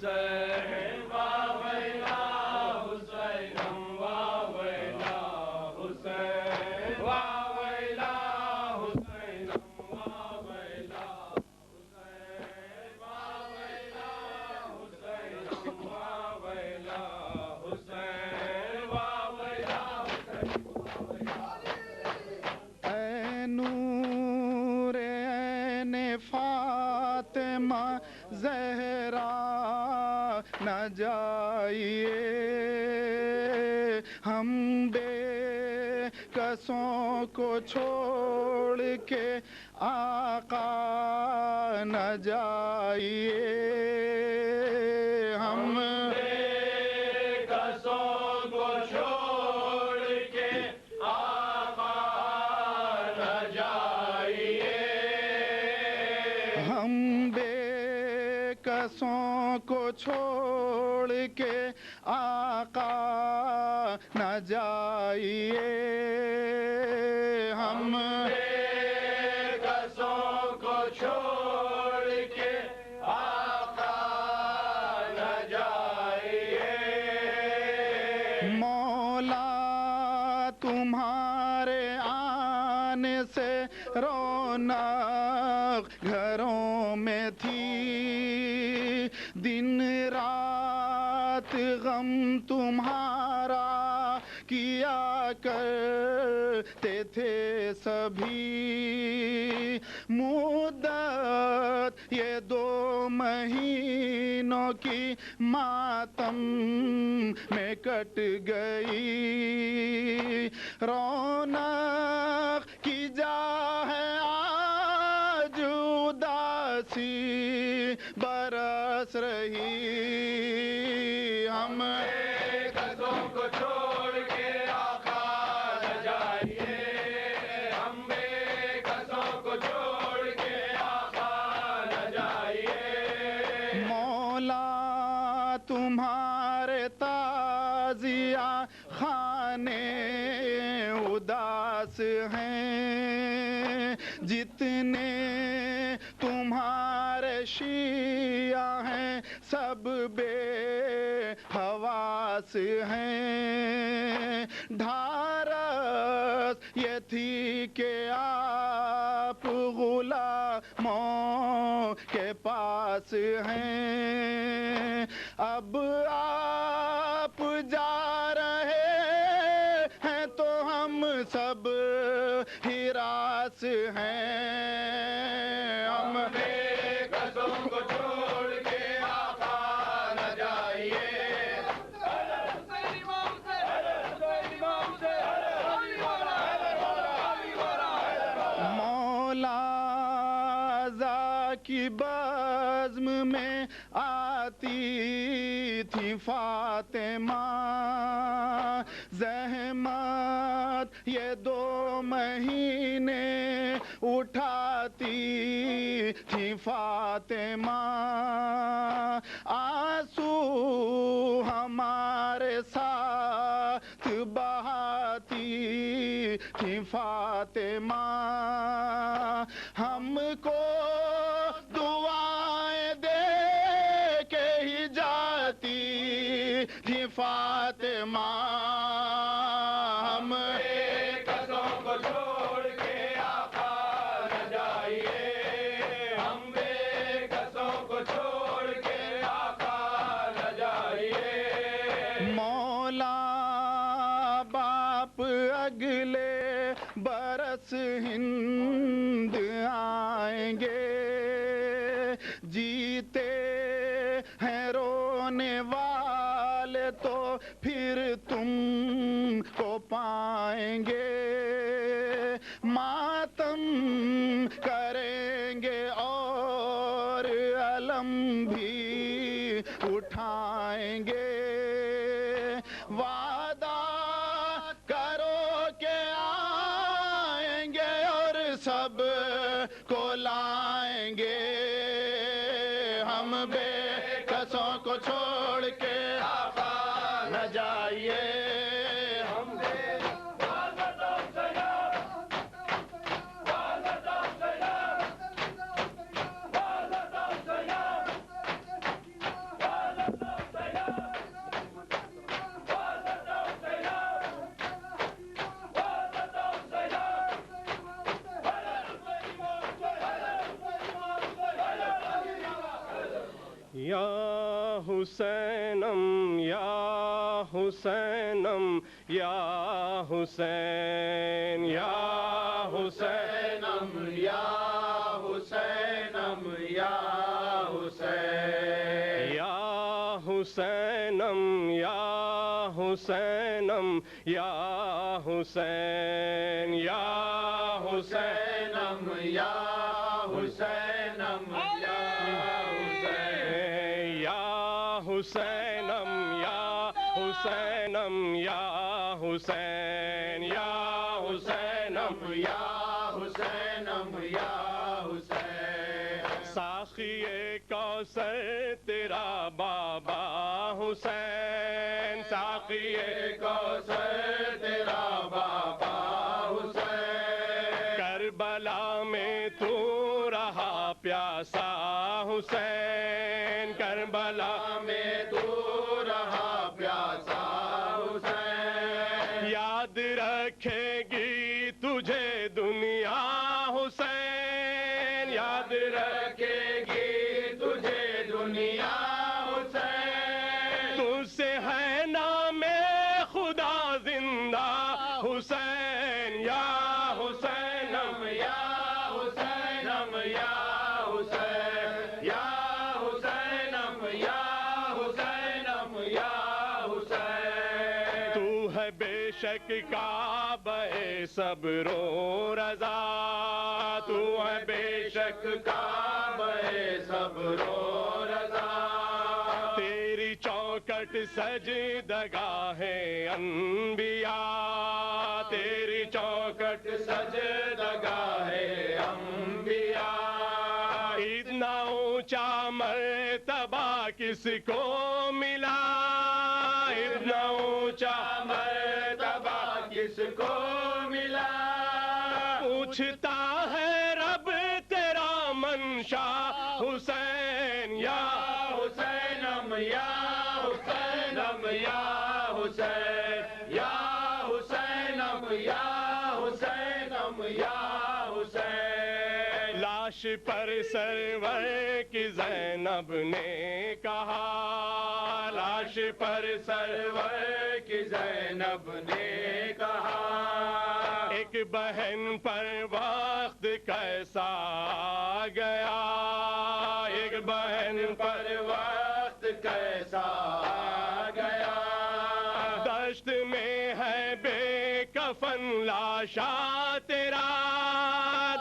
حسین واویلا حسینم واویلا حسین واویلا حسینم واویلا حسین واویلا حسینم واویلا حسین واویلا اے نور عین فاطمہ زہرا نہ جائیے ہم بے کسوں کو چھوڑ کے آقا نہ جائیے ہم کسوں کو چھوڑ کے آقا نہ جائیے ہم بے کسوں کو چھوڑ کے آقا نہ جائیے ہم کسوں کو چھوڑ کے آقا نہ جائیے مولا تمہارے آنے سے رونق گھروں میں تھی دن رات غم تمہارا کیا کرتے تھے سبھی مدت یہ 2 مہینوں کی ماتم میں کٹ گئی رونق کی جا ہے آج اداسی برس رہی ہم کسوں کو چھوڑ کے آقا نہ جائیے ہم بے کسوں کو چھوڑ کے آقا نہ جائیے مولا تمہارے تازیہ خانے اداس ہیں جتنے تمہارے شیعہ ہیں سب بے حواس ہیں ڈھارس یہ تھی کہ آپ غلاموں کے پاس ہیں اب آپ جا رہے ہیں تو ہم سب ہراس ہیں ہم کسوں کو چھوڑ کے آقا نہ جائیے مولا ذا کی بزم میں آتی تھی فاطمہ زحمت یہ 2 مہینے اٹھاتی تھی فاطمہ آنسو ہمارے ساتھ بہاتی تھی فاطمہ ہم کو دعائیں دے کے ہی جاتی تھی فاطمہ ہم کسوں کو چھوڑ کے آقا نہ جائیے ہم بے کسوں کو چھوڑ کے آقا نہ جائیے مولا باپ اگلے برس ہند آئیں گے جیتے ہیں رونے والے تو پھر تم کو پائیں گے ماتم کریں گے اور علم بھی اٹھائیں گے وعدہ کرو کہ آئیں گے اور سب کو لائیں گے ہم بے کسوں کو چھوڑ کے آقا نہ جائیے ہم بے یا حسینم یا حسینم یا حسین یا حسینم یا حسینم یا حسین یا حسینم یا حسینم یا حسین یا حسینم یا حسینم حسینم یا حسینم یا حسین یا حسینم یا حسینم یا حسین ساقی کوثر تیرا بابا حسین ساقی کوثر تیرا بابا حسین کربلا میں تو رہا پیاسا حسین کربلا میں تو رہا پیاسا حسین یاد رکھے گی تجھے دنیا حسین یاد رکھے گی تجھے دنیا حسین تجھ سے ہے نام خدا زندہ حسین یا حسینم یا حسینم یا حسین یا حسینم یا حسینم یا حسین تو ہے بے شک کعبہ صبر و رضا تو ہے بے شک کعبہ صبر و رضا تیری چوکٹ سجدگاہ انبیاء تیری چوکٹ سجدگاہ انبیاء اتنا اونچا مرتبہ کس کو ملا اتنا اونچا مرتبہ کس کو ملا پوچھتا ہے رب تیرا منشا حسین یا حسینم یا حسینم یا حسین یا حسینم یا حسینم یا حسین لاش پر سرور کی زینب نے کہا لاش پر سرور کی زینب نے کہا ایک بہن پر وقت کیسا آ گیا ایک بہن پر وقت کیسا آ گیا دشت میں ہے بے کفن لاشا تیرا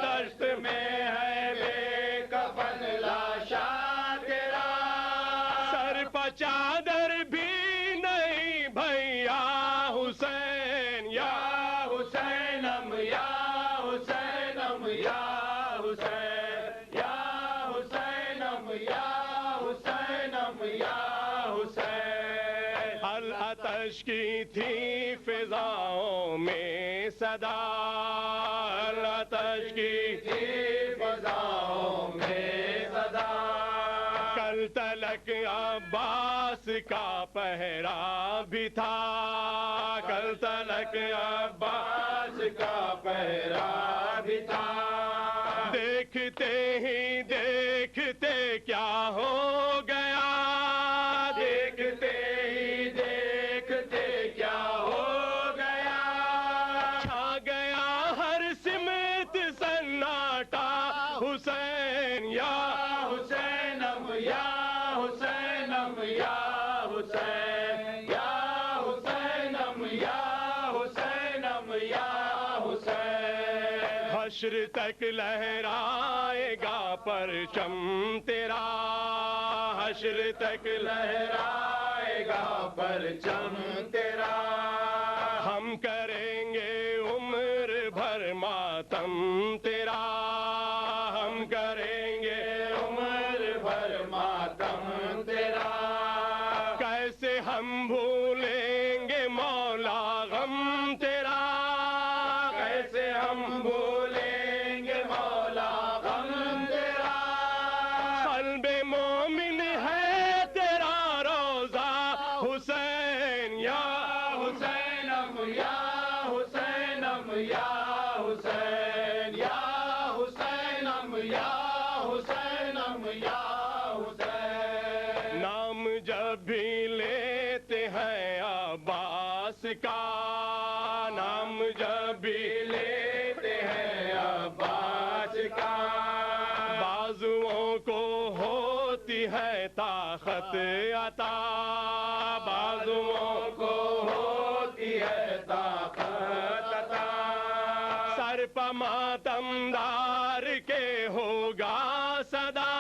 دشت میں ہے بے کفن لاشا تیرا سر پہ چادر بھی نہیں بھیا حسین یا حسینم یا حسینم یا حسین یا حسینم یا حسینم یا حسین العطش کی تھی فضاؤں میں صدا العطش کی تھی فضاؤں میں صدا کل تلک عباس کا پہرا بھی تھا کل تلک عباس کا پہرا بھی تھا دیکھتے ہی دیکھتے کیا ہو گیا دیکھتے ہی دیکھتے کیا ہو گیا چھا گیا ہر سمت سناٹا حسین یا حسینم یا حسینم یا حسین یا حسینم یا حسینم یا حسین حشر تک لہرائے گا پرچم تیرا حشر تک لہرائے گا پرچم تیرا ہم کریں گے عمر بھر ماتم تیرا ہم کریں گے عمر بھر ماتم تیرا کیسے ہم بھولیں گے مولا غم تیرا کیسے ہم بھولیں گے مولا غم تیرا قلب مومن ہے تیرا روزہ حسین یا حسینم یا حسینم یا حسین یا حسینم یا حسینم یا حسین نام جب بھی لیتے ہیں عباس کا، نام جب بھی لیتے ہیں عباس کا، بازوؤں کو ہوتی ہے طاقت عطا، بازوؤں کو ہوتی ہے طاقت عطا، سر پہ ماتمدار کے ہوگا صدا،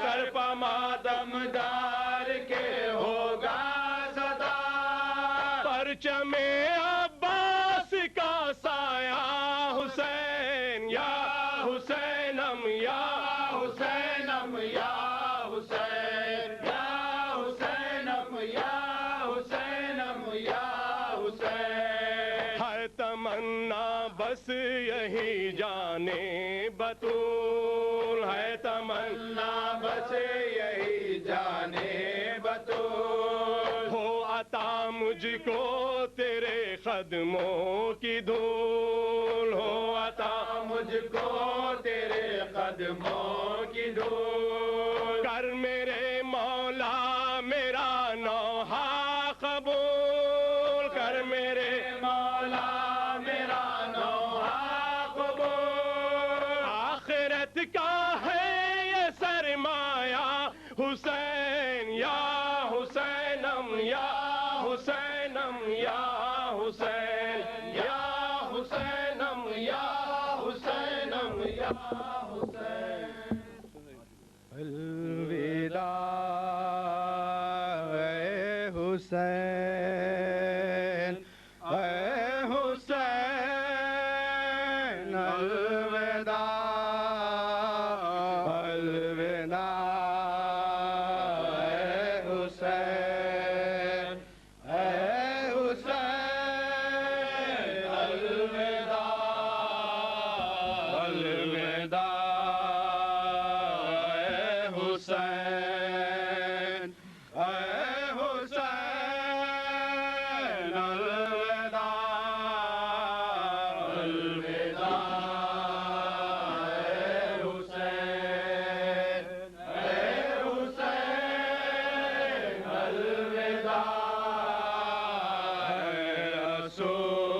سر پہ ماتمدار کے ہوگا صدا، پرچم عباس کا سایہ حسین یا حسینم یا حسینم یا حسین یا حسینم یا حسینم یا حسین، ہے تمنا بس یہی جانے بطول، ہے تمنا بس یہی جانے بطول، ہو عطا مجھ کو تیرے قدموں کی دھول، ہو عطا مجھ کو تیرے قدموں کی دھول، کر میرے مولا میرا نوحہ قبول، کر میرے مولا میرا نوحہ قبول، آخرت کا ہے یہ سرمایہ حسین یا حسینم یا حسینم یا حسین یا حسینم یا حسینم یا حسین، الوداع اے حسین، اے حسین، الوداع، الوداع اے حسین، اے حسین، الوداع، الوداع اے حسین، اے حسین، الوداع، الوداع اے حسین، اے حسین، الوداع، اے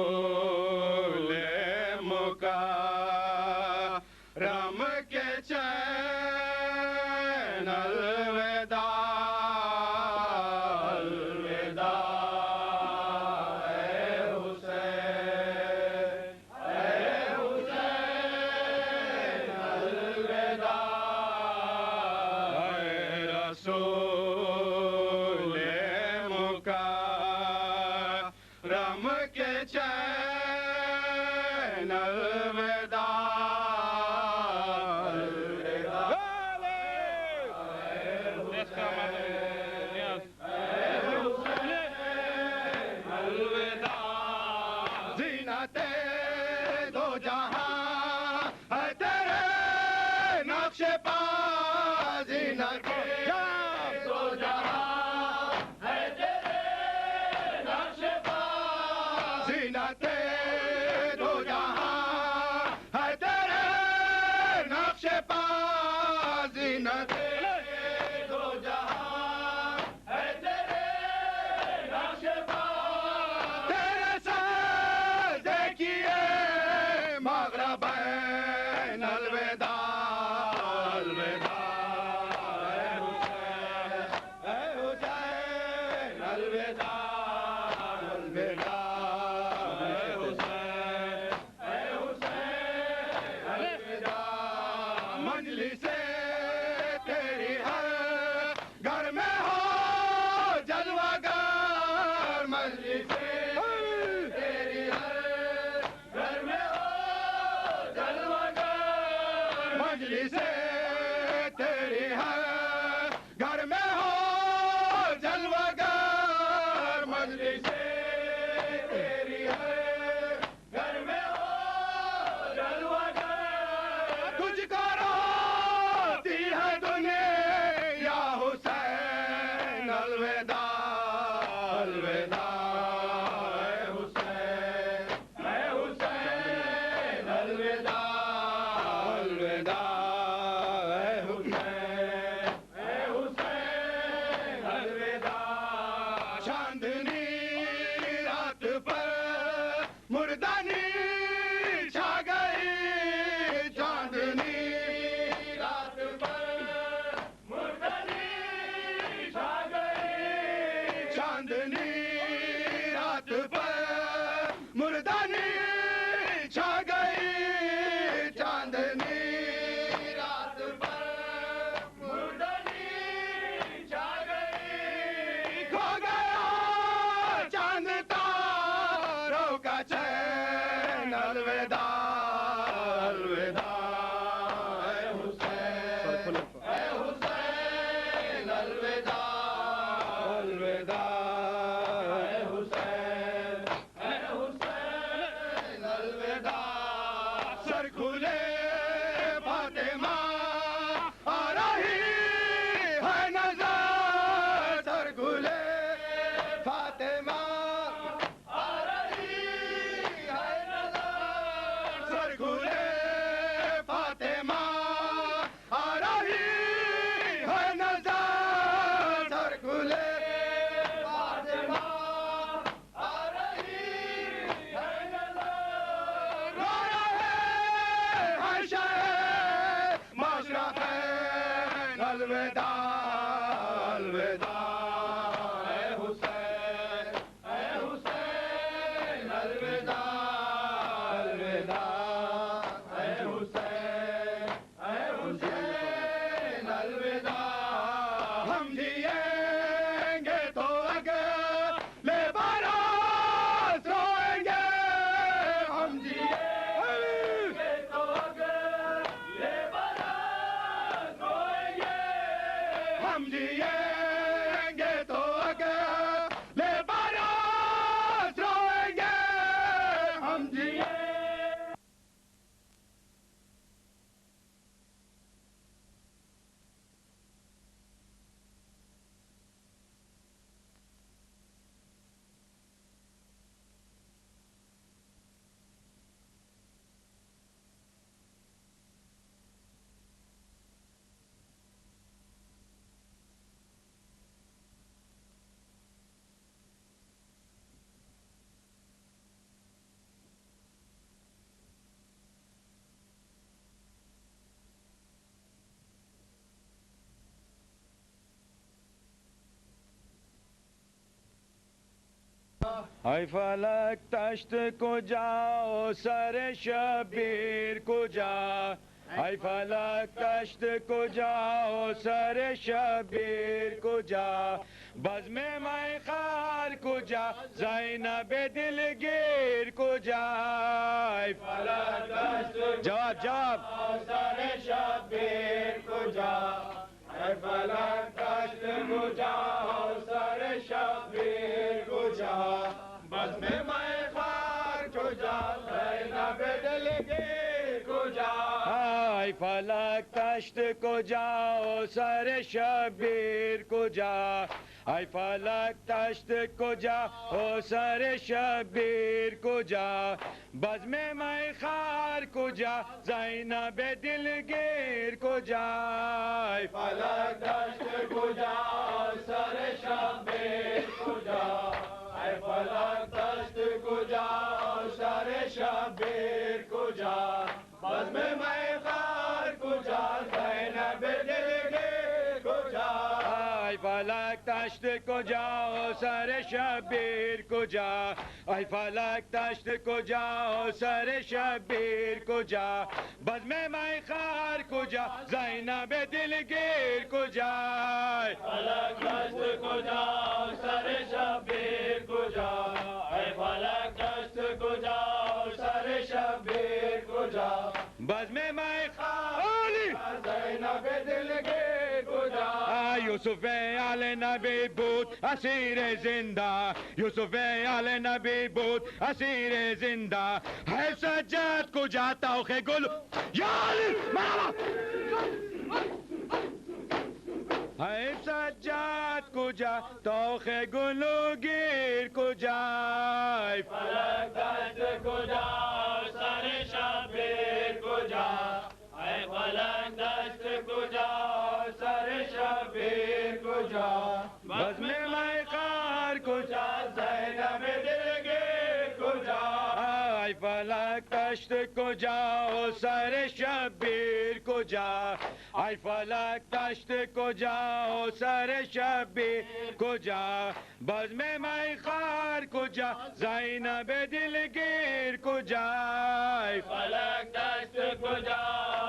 رسول مکرم کے چین، الوداع، الوداع اے حسین، اے حسین، الوداع، اے رسول مکرم کے چین، الوداع، زینت دو جہاں ہے تیرے نقش پا، زینت دو جہاں ہے تیرے نقش پا، زینت دو جہاں ہے تیرے نقش پا، زینت دو جہاں ہے تیرے نقش پا، تیرے ساتھ دیکھیے مغربین، الوداع، الوداع اے حسین، اے حسین، الوداع، الوداع اے حسین، اے حسین، الوداع، مجلس تیری ہر گھر میں ہو جلوہ گر، مجلس تیری ہر گھر میں ہو جلوہ گر، مجلس تیری ہر گھر میں ہو جلوہ گر، مجلس تیری ہر گھر میں ہو جلوہ گر، تجھ کو روتی ہے دنیا حسین، الوداع، الوداع اے حسین، اے حسین، الوداع، الوداع اے حسین، اے حسین، چاندنی رات پر مردانی چھا گئی چاندنی رات پر مردانی چھا گئی کھو گیا چاند تاروں کا چین الوداع الوداع اے حسین اے حسین الوداع الوداع اے حسین الوداع سر کھلے فاطمہ آ رہی ہے نظر سر کھلے فاطمہ آ رہی ہے نظر سر کھلے فاطمہ آ رہی ہے نظر سر کھلے فاطمہ آ رہی ہے نظر رو رہے ہیں شہر معاشرہ خیر الوداع الوداع اے حسین الوداع الوداع اے حسین الوداع ہم جیئیں گے تو اگر لے بارات روئیں گے ہم جیئیں گے تو اگر لے بارات روئیں گے ہم جیئیں گے تو اگر لے بارات روئیں گے ہم جیئیں ای فلک تشت کجا سر شبیر کجا ای فلک تشت کجا سر شبیر کجا بزم میخوار کجا زینب دلگیر کجا ای فلک تشت جواب سر شبیر کجا ای فلک تشت کجا سر شبیر کجا بزم میخوار کجا زینب دلگیر کجا ای فلک تشت کجا سر شبیر کجا ای فلک تشت کجا سر شبیر کجا بزم میخوار کجا زینب دلگیر کجا ای فلک تشت کجا سر شبیر کجا ای فلک تشت کجا سر شبیر کجا بزم میخوار کجا زینب دلگیر کجا ای فلک تشت کجا سر شبیر کجا ای فلک تشت کجا سر شبیر کجا بزم میخوار کجا زینب دلگیر کجا ای فلک تشت کجا سر شبیر کجا ای فلک تشت کجا سر شبیر کجا بزم میخوار زینب دلگیر کجا یوسف آل نبی بود اسیر زنده یوسف آل نبی بود اسیر زنده ہے سجاد کجا توخ گل یا علی ہے سجاد کجا توخ گلو گیر کجا ای فلک تشت کجا سر شبیر کجا ای فلک تشت کجا سر شبیر کجا بزم میخوار کجا زینب دلگیر کجا ای فلک تشت کجا سر شبیر کجا ای فلک دشت کجا و سر شبیر کجا بزم میخوار کجا زینب دلگیر کجا ای فلک دشت کجا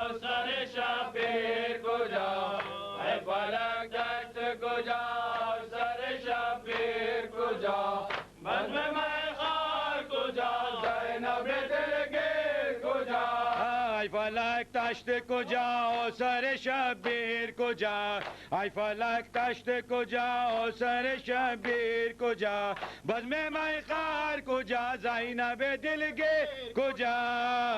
و سر شبیر کجا ای فلک دشت کجا و سر شبیر کجا بزم میخوار کجا زینب دلگیر کجا ای فلک دشت کجا و سر شبیر کجا ای فلک دشت کجا و سر شبیر کجا بزم میخوار کجا زینب دلگیر کجا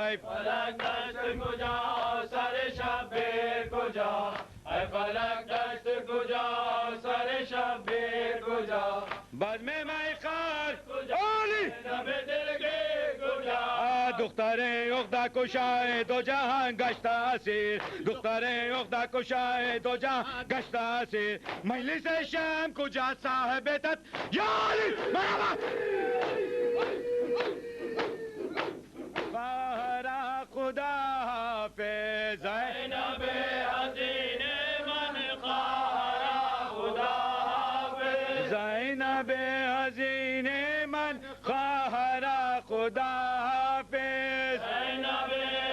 ای فلک دشت کجا و سر شبیر کجا ای فلک دشت کجا و سر شبیر کجا بزم میخوار کجا زینب دلگیر کجا دختر یغدا کشای دو جهان گشته اسیر دختر یغدا کشای دو جهان گشته اسیر مجلس شم کجا صاحبتت یالی مرحبا خواهر خدا حافظ زینب حزین من خواهر خدا حافظ زینب حزین من خواهر خدا حافظ زینب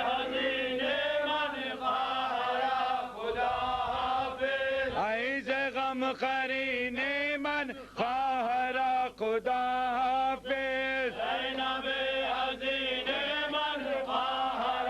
حزین من خواهر خدا حافظ عیز غم قرین من خواهر خدا حافظ زینب حزین من خواهر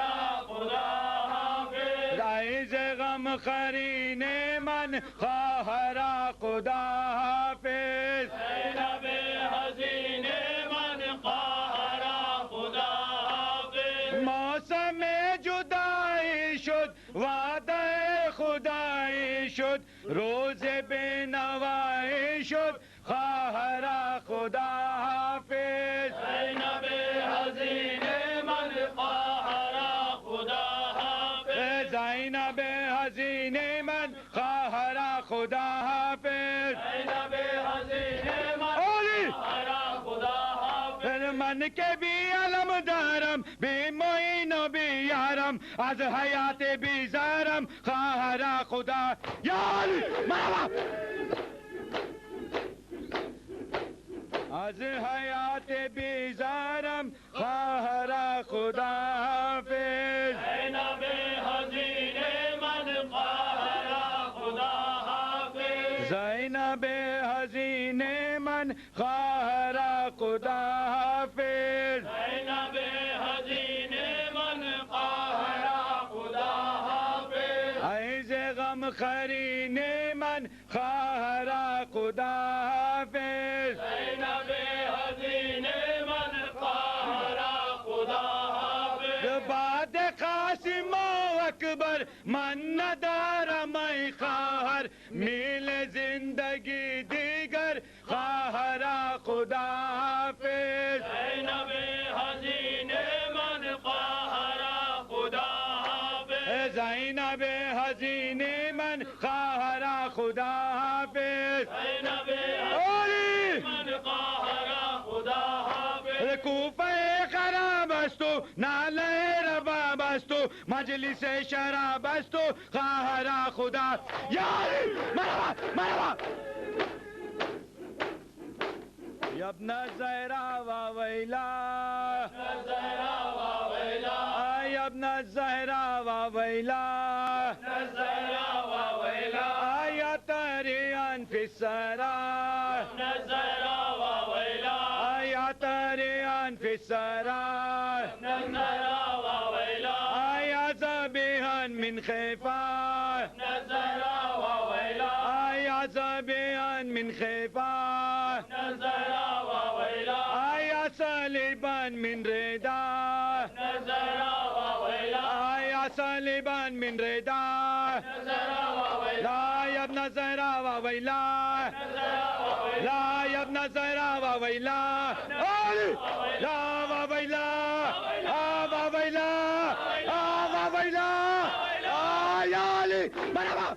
خدا حافظ عیز غم قرین من خواهر خدا حافظ زینب حزین من خواهر خدا حافظ موسم جدایی شد وعده خدایی شد روز بینوایی شد خواهر خدا حافظ زینب حزین من خواهر خدا حافظ زینب حزین من خواهر خدا حافظ زینب حزین من خواهر خدا حافظ من که بی علم دارم بی معین و بی یارم از حیات بیزارم خواهر خدا یالی مرحبا از حیات بیزارم خواهر خدا حافظ زینب حزین من خواهر خدا حافظ زینب حزین من خواهر خدا حافظ زینب حزین من خواهر خدا حافظ عیز غم قرین من خواهر خدا حافظ زینب حزین من خواهر خدا حافظ بعد قاسم و اکبر من ندارم ای خواهر میل زندگی دیگر خواهر خدا حافظ زینب حزین من خواهر خدا حافظ زینب حزین من خواهر خدا حافظ زینب حزین من خواهر خدا حافظ کوفه خراب است و ناله رباب است و مجلس شراب است و خواهر خدا یاری مرحبا مرحبا یا ابن زهرا و ویلا یا ابن زهرا و ویلا یا تاریان فی السرا یا تاریان فی السرا یا زبیحا من خیفا یا زبیحا من خیفا یا صلیبا من ردا یا صلیبا من ردا لا یا ابن زهرا و ویلا لا یا ابن زهرا و ویلا لا و ویلا و ویلا و ویلا یا علی مرحبا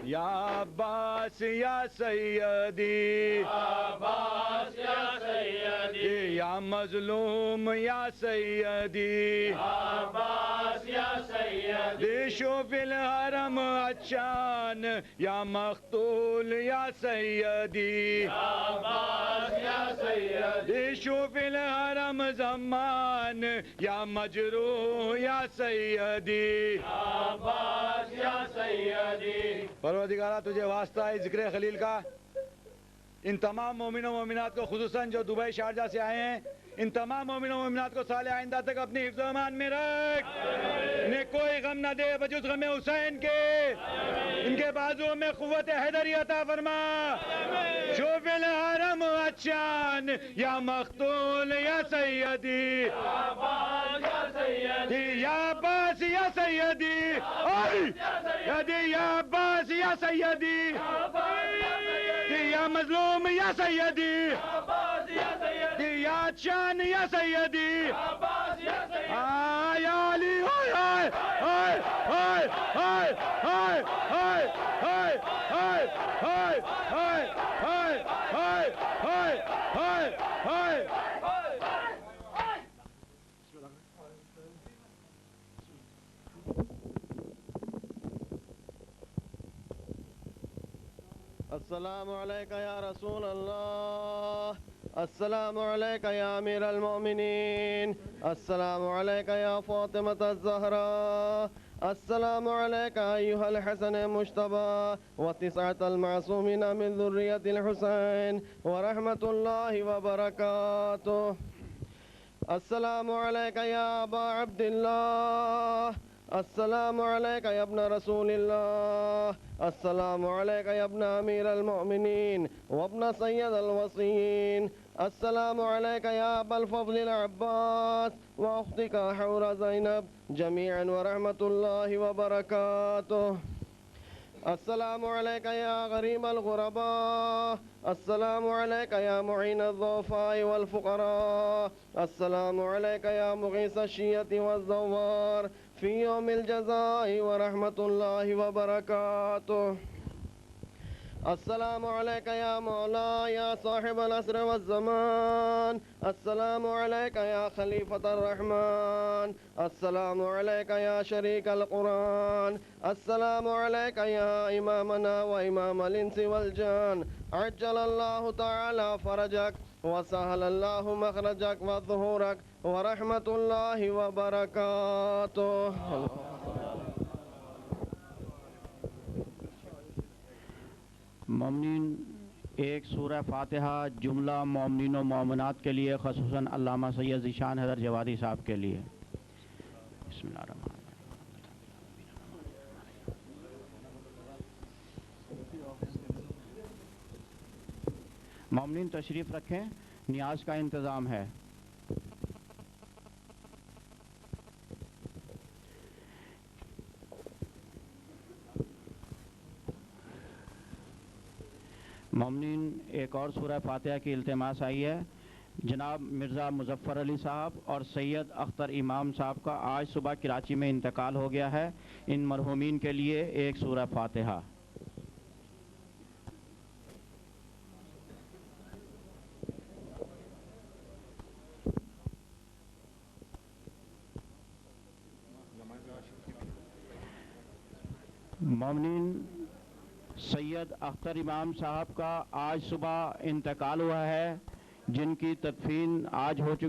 یا عباس یا سیدی عباس یا سیدی یا مظلوم یا سیدی عباس یا سیدی شوف الحرم عطشان یا مقتول یا سیدی عباس یا سیدی شوف الحرم زمان یا مجروح یا سیدی عباس یا سیدی پروردگارہ تجھے واسطہ ہے ذکر خلیل کا ان تمام مومنوں و مومنات کو خصوصاً جو دبئی شارجہ سے آئے ہیں ان تمام مومنوں و مومنات کو سال آئندہ تک اپنی حفظ و امان میں رکھ انہیں کوئی غم نہ دے بجز غم حسین کے ان کے بازو میں قوت حیدری عطا فرما شوف الحرم عطشان یا مقتول یا سیدی یا عباس یا سیدی یا عباس یا سیدی یا مظلوم یا سیدی یا عطشان یا سیدی یا علی ہائے ہائے ہائے ہائے ہائے ہائے ہائے ہائے ہائے ہائے ہائے ہائے ہائے ہائے ہائے السلام عليك يا رسول الله السلام عليك يا أمير المؤمنين السلام عليك يا فاطمة الزهراء السلام عليك أيها الحسن المجتبى وتسعة المعصومين من ذرية الحسين ورحمة الله وبركاته السلام عليك يا أبا عبد الله السلام عليك يا ابن رسول الله السلام عليك يا ابن أمير المؤمنين وابن سيد الوصيين السلام عليك يا أبا الفضل العباس وأختك حورة زينب جميعا ورحمة الله وبركاته السلام عليك يا غريم الغرباء السلام عليك يا معين الضعفاء والفقراء السلام عليك يا مغيث الشية والزوار في يوم الجزاء ورحمة الله وبركاته السلام عليك يا مولاي يا صاحب العصر والزمان السلام عليك يا خليفة الرحمن السلام عليك يا شريك القرآن السلام عليك يا إمامنا وإمام الإنس والجان عجل الله تعالى فرجك وسهل الله مخرجك وظهورك ورحمة الله وبركاته مومنین ایک سورہ فاتحہ جملہ مومنین و مومنات کے لیے خصوصاً علامہ سید ذیشان حیدر جوادی صاحب کے لیے بسم اللہ الرحمن الرحیم مومنین تشریف رکھیں نیاز کا انتظام ہے مومنین ایک اور سورہ فاتحہ کی التماس آئی ہے جناب مرزا مظفر علی صاحب اور سید اختر امام صاحب کا آج صبح کراچی میں انتقال ہو گیا ہے ان مرحومین کے لیے ایک سورہ فاتحہ مومنین سید اختر امام صاحب کا آج صبح انتقال ہوا ہے جن کی تدفین آج ہو چکی